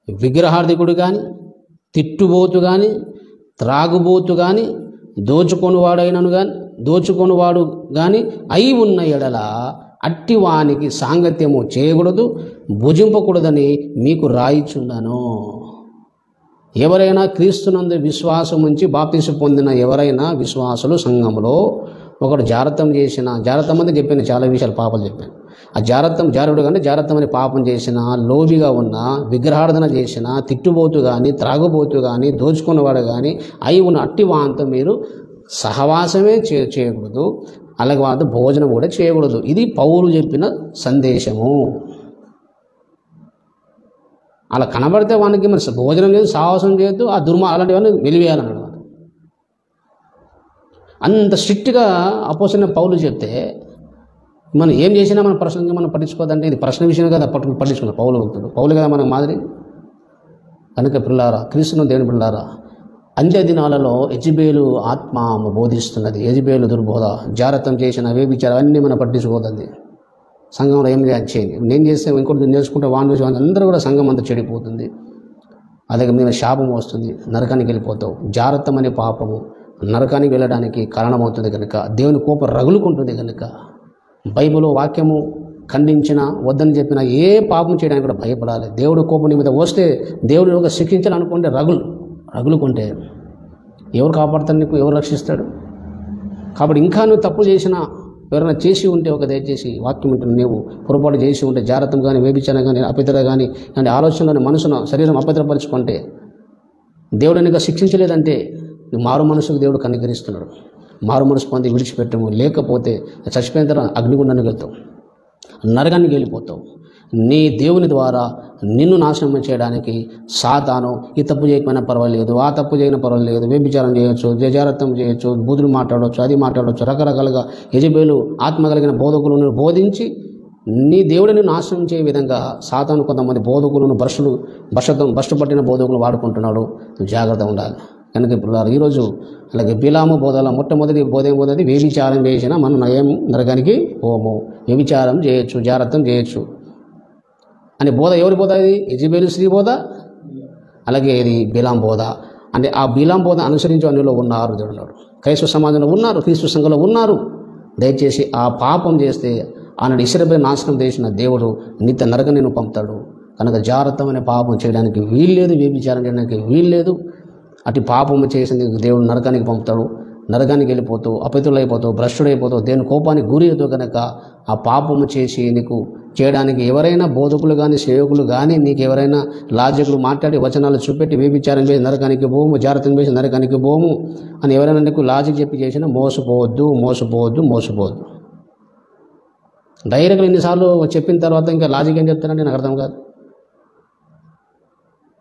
[SPEAKER 1] విగ్రహార్థికుడు కానీ, తిట్టుబోతు కానీ, త్రాగుబోతు కానీ, దోచుకొనివాడు కానీ అయి ఉన్న ఎడల అట్టి వానికి సాంగత్యము చేయకూడదు, భుజింపకూడదని మీకు రాయిచున్నాను. ఎవరైనా క్రీస్తునందు విశ్వాసం ఉంచి బాప్తిసం పొందిన ఎవరైనా విశ్వాసులు సంఘంలో ఒకడు జారత్వం చేసిన, జారత్వం అని చెప్పాను, చాలా విషయాలు పాపాలు చెప్పాను. ఆ జారుడు కానీ జారత్వం అని పాపం చేసిన, లోబిగా ఉన్న, విగ్రహార్థన చేసిన, తిట్టుబోతు కానీ, త్రాగుబోతు కానీ, దోచుకున్నవాడు కానీ అయి ఉన్న అట్టి వాంతో మీరు సహవాసమే చేయకూడదు, అలాగే వాళ్ళతో భోజనం కూడా చేయకూడదు. ఇది పౌలు చెప్పిన సందేశము. అలా కనబడితే వానికి మరి భోజనం లేదు, సహవాసం చేయొద్దు, ఆ అలాంటివన్నీ వెలివేయాలన్నాడు. అంత స్ట్రిక్ట్గా అపోజిట్ పౌలు చెప్తే మనం ఏం చేసినా మన ప్రశ్నగా మనం పట్టించుకోదంటే ఇది ప్రశ్న విషయం కదా పట్టించుకున్నాం. పౌలు కదా మనకు మాదిరి. కనుక పిల్లారా, క్రీస్తును దేవుని పిల్లారా, అంత్య దినాలలో యెజబెలు ఆత్మ బోధిస్తున్నది. యెజబెలు దుర్బోధ, జారత్వం చేసిన వ్యభిచారం అన్నీ మనం పట్టించుకోదండి. సంఘంలో ఏం చేయండి, నేను చేస్తే ఇంకోటి నేర్చుకుంటే వాడిని చూసి అందరూ కూడా సంఘం అంతా చెడిపోతుంది. అలాగే మీద శాపం వస్తుంది, నరకానికి వెళ్ళిపోతావు. జారత్వం అనే పాపము నరకానికి వెళ్ళడానికి కారణమవుతుంది. కనుక దేవుని కోపం రగులుకుంటుంది. కనుక బైబిల్ వాక్యము ఖండించిన వద్దని చెప్పిన ఏ పాపం చేయడానికి కూడా భయపడాలి. దేవుడు కోపం నీ మీద వస్తే దేవుడు ఒక శిక్షించాలనుకుంటే రగులుకుంటే ఎవరు కాపాడుతాడు, నీకు ఎవరు రక్షిస్తాడు? కాబట్టి ఇంకా నువ్వు తప్పు చేసినా, ఎవరైనా చేసి ఉంటే ఒక దయచేసి వాక్యం ఉంటే నువ్వు పొరపాటు చేసి ఉంటే, జాగ్రత్తం కానీ, వ్యభిచారం కానీ, అపవిత్రత కానీ, అంటే ఆలోచనలోని మనసును శరీరం అపవిత్రపరుచుకుంటే, దేవుడు నీకు శిక్షించలేదంటే నువ్వు మారు మనసుకు దేవుడు కనికరిస్తున్నాడు. మారు మనసు పొంది విడిచిపెట్టము, లేకపోతే చచ్చిపోయిన తర్వాత అగ్నిగుండానికి వెళ్తావు, నరకానికి వెళ్ళిపోతావు. నీ దేవుని ద్వారా నిన్ను నాశనం చేయడానికి సాతాను ఈ తప్పు చేయకపోయినా పర్వాలేదు, ఆ తప్పు చేయకపోయినా పర్వాలేదు, వ్యభిచారం చేయొచ్చు, జారత్వం చేయొచ్చు, బూదులు మాట్లాడవచ్చు, అది మాట్లాడవచ్చు, రకరకాలుగా యెజబెలు ఆత్మ కలిగిన బోధకులను బోధించి నీ దేవుడిని నాశనం చేయ విధంగా సాతాను కొంతమంది బోధకులను భ్రష్టు పట్టిన బోధకులు వాడుకుంటున్నాడు. జాగ్రత్త ఉండాలి. కనుక ఇప్పుడు ఈరోజు అలాగే బిలాము బోధలో మొట్టమొదటి బోధ ఏం బోధది? వ్యభిచారం చేసినా మనం నయం నరకానికి పోము, వ్యభిచారం చేయొచ్చు, జారత్వం చేయొచ్చు అని బోధ. ఎవరి బోధ ఇది? యెజబెలు స్త్రీ బోధ, అలాగే ఇది బిలాం బోధ. అంటే ఆ బిలాం బోధ అనుసరించే అందులో ఉన్నారు. దేవుడు క్రైస్తవ సమాజంలో ఉన్నారు, క్రీస్తు సంఘంలో ఉన్నారు. దయచేసి ఆ పాపం చేస్తే ఆనాడు ఇశ్రాయేలు నాశనం చేసిన దేవుడు నిత్య నరకం నేను పంపుతాడు. కనుక జారత్వం అనే పాపం చేయడానికి వీల్లేదు, వ్యభిచారం చేయడానికి వీల్లేదు. అటు పాపము చేసింది దేవుడు నరకానికి పంపుతాడు. నరకానికి వెళ్ళిపోతావు, అపవిత్రులైపోతావు, భ్రష్టుడైపోతావు, దేవుని కోపానికి గురి అవుతావు. కనుక ఆ పాపము చేసి నీకు చేయడానికి ఎవరైనా బోధకులు కానీ, సేవకులు కానీ, నీకు ఎవరైనా లాజికులు మాట్లాడి వచనాలు చూపెట్టి వ్యభిచారం చేసి నరకానికి పోము, జాగ్రత్త చేసి నరకానికి పోము అని ఎవరైనా నీకు లాజిక్ చెప్పి చేసినా మోసపోవద్దు. డైరెక్ట్గా ఎన్నిసార్లు చెప్పిన తర్వాత ఇంకా లాజిక్ ఏం చెప్తానంటే నాకు అర్థం కాదు.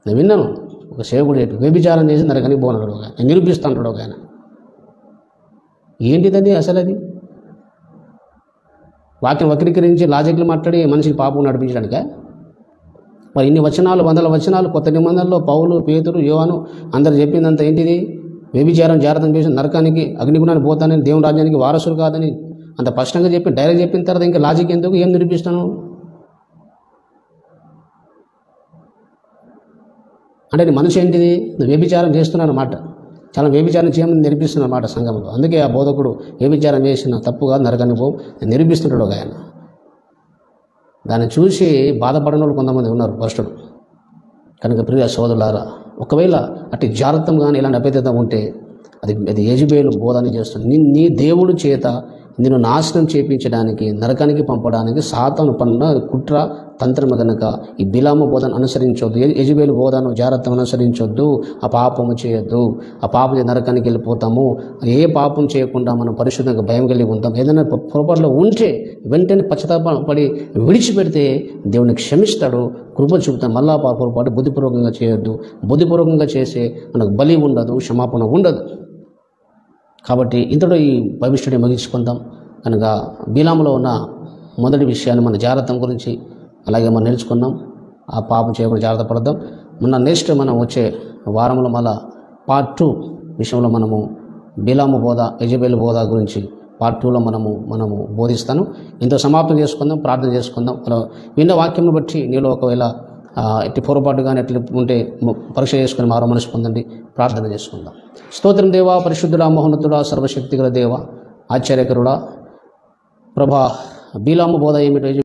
[SPEAKER 1] నేను విన్నాను, ఒక సేవకుడు చెప్పి వ్యభిచారం చేసి నరకానికి పోనాడు, నేను నిరూపిస్తాడు ఒక ఆయన. ఏంటిది అసలు? అది వాక్యం వక్రీకరించి లాజిక్లు మాట్లాడి మనిషికి పాపం నడిపించడానిక? మరి ఇన్ని వచనాలు, వందల వచనాలు కొత్త నిబంధనలో పౌలు, పేతురు, యోహాను అందరు చెప్పిందంతా ఏంటిది? వ్యభిచారం జాగ్రత్త చేసి నరకానికి అగ్నిగుణాన్ని పోతానని, దేవుని రాజ్యానికి వారసులు కాదని అంత స్పష్టంగా చెప్పి డైరెక్ట్ చెప్పిన తర్వాత ఇంకా లాజిక్ ఎందుకు? ఏం నిరూపిస్తాను అంటే నీ మనసు ఏంటిది? నువ్వు వ్యభిచారం చేస్తున్నావు అన్నమాట. చాలా వ్యభిచారం చేయమని నిరూపిస్తున్నమాట సంఘంలో. అందుకే ఆ బోధకుడు వ్యభిచారం చేసిన తప్పుగా నరకాన్ని నిరూపిస్తుంటాడు ఒక ఆయన. దాన్ని చూసి బాధపడిన వాళ్ళు కొంతమంది ఉన్నారు, భ్రష్టుడు. కనుక ప్రియ సోదరులారా, ఒకవేళ అటు జాగ్రత్తం కానీ ఇలాంటి అపవిత్రత ఉంటే అది యెజబెలు బోధన చేస్తుంది. నీ దేవుడు చేత నిన్ను నాశనం చేయించడానికి, నరకానికి పంపడానికి సాతాను పన్న కుట్ర తంత్రము. కనుక ఈ బిలాము బోధన అనుసరించొద్దు, యెజబెలు బోధను జాగ్రత్త అనుసరించొద్దు. ఆ పాపము చేయొద్దు. ఆ పాపం నరకానికి వెళ్ళిపోతాము. ఏ పాపం చేయకుండా మనం పరిశుద్ధంగా భయం కలిగి ఉంటాం. ఏదైనా పొరపాటులో ఉంటే వెంటనే పశ్చాత్తాపడి విడిచిపెడితే దేవుని క్షమిస్తాడు, కృప చూపుతాడు. మళ్ళా పొరపాటు బుద్ధిపూర్వకంగా చేయొద్దు. బుద్ధిపూర్వకంగా చేసే మనకు బలి ఉండదు, క్షమాపణ ఉండదు. కాబట్టి ఇంతలో ఈ బైబిల్ స్టడీ ముగించుకుందాం. కనుక బిలాములో ఉన్న మొదటి విషయాన్ని మన జాగ్రత్త గురించి అలాగే మనం నేర్చుకున్నాం. ఆ పాపం చేయకుండా జాగ్రత్త పడదాం. నెక్స్ట్ మనం వచ్చే వారంలో మళ్ళా పార్ట్ 2 విషయంలో మనము బిలాము బోధ, యెజబెలు బోధ గురించి పార్ట్ 2లో మనము బోధిస్తాను. ఇంత సమాప్తం చేసుకుందాం, ప్రార్థన చేసుకుందాం. విన్న వాక్యం బట్టి నీలో ఒకవేళ ఎట్టి పొరపాటు కానీ ఎట్లా ఉంటే పరీక్ష చేసుకుని మారో మనసు పొందండి. ప్రార్థన చేసుకుందాం. స్తోత్రం దేవా, పరిశుద్ధుడా, మహోన్నతుడా, సర్వశక్తిగల దేవ, ఆశ్చర్యకరుడా, ప్రభా, బీలాము బోధ ఏమిటో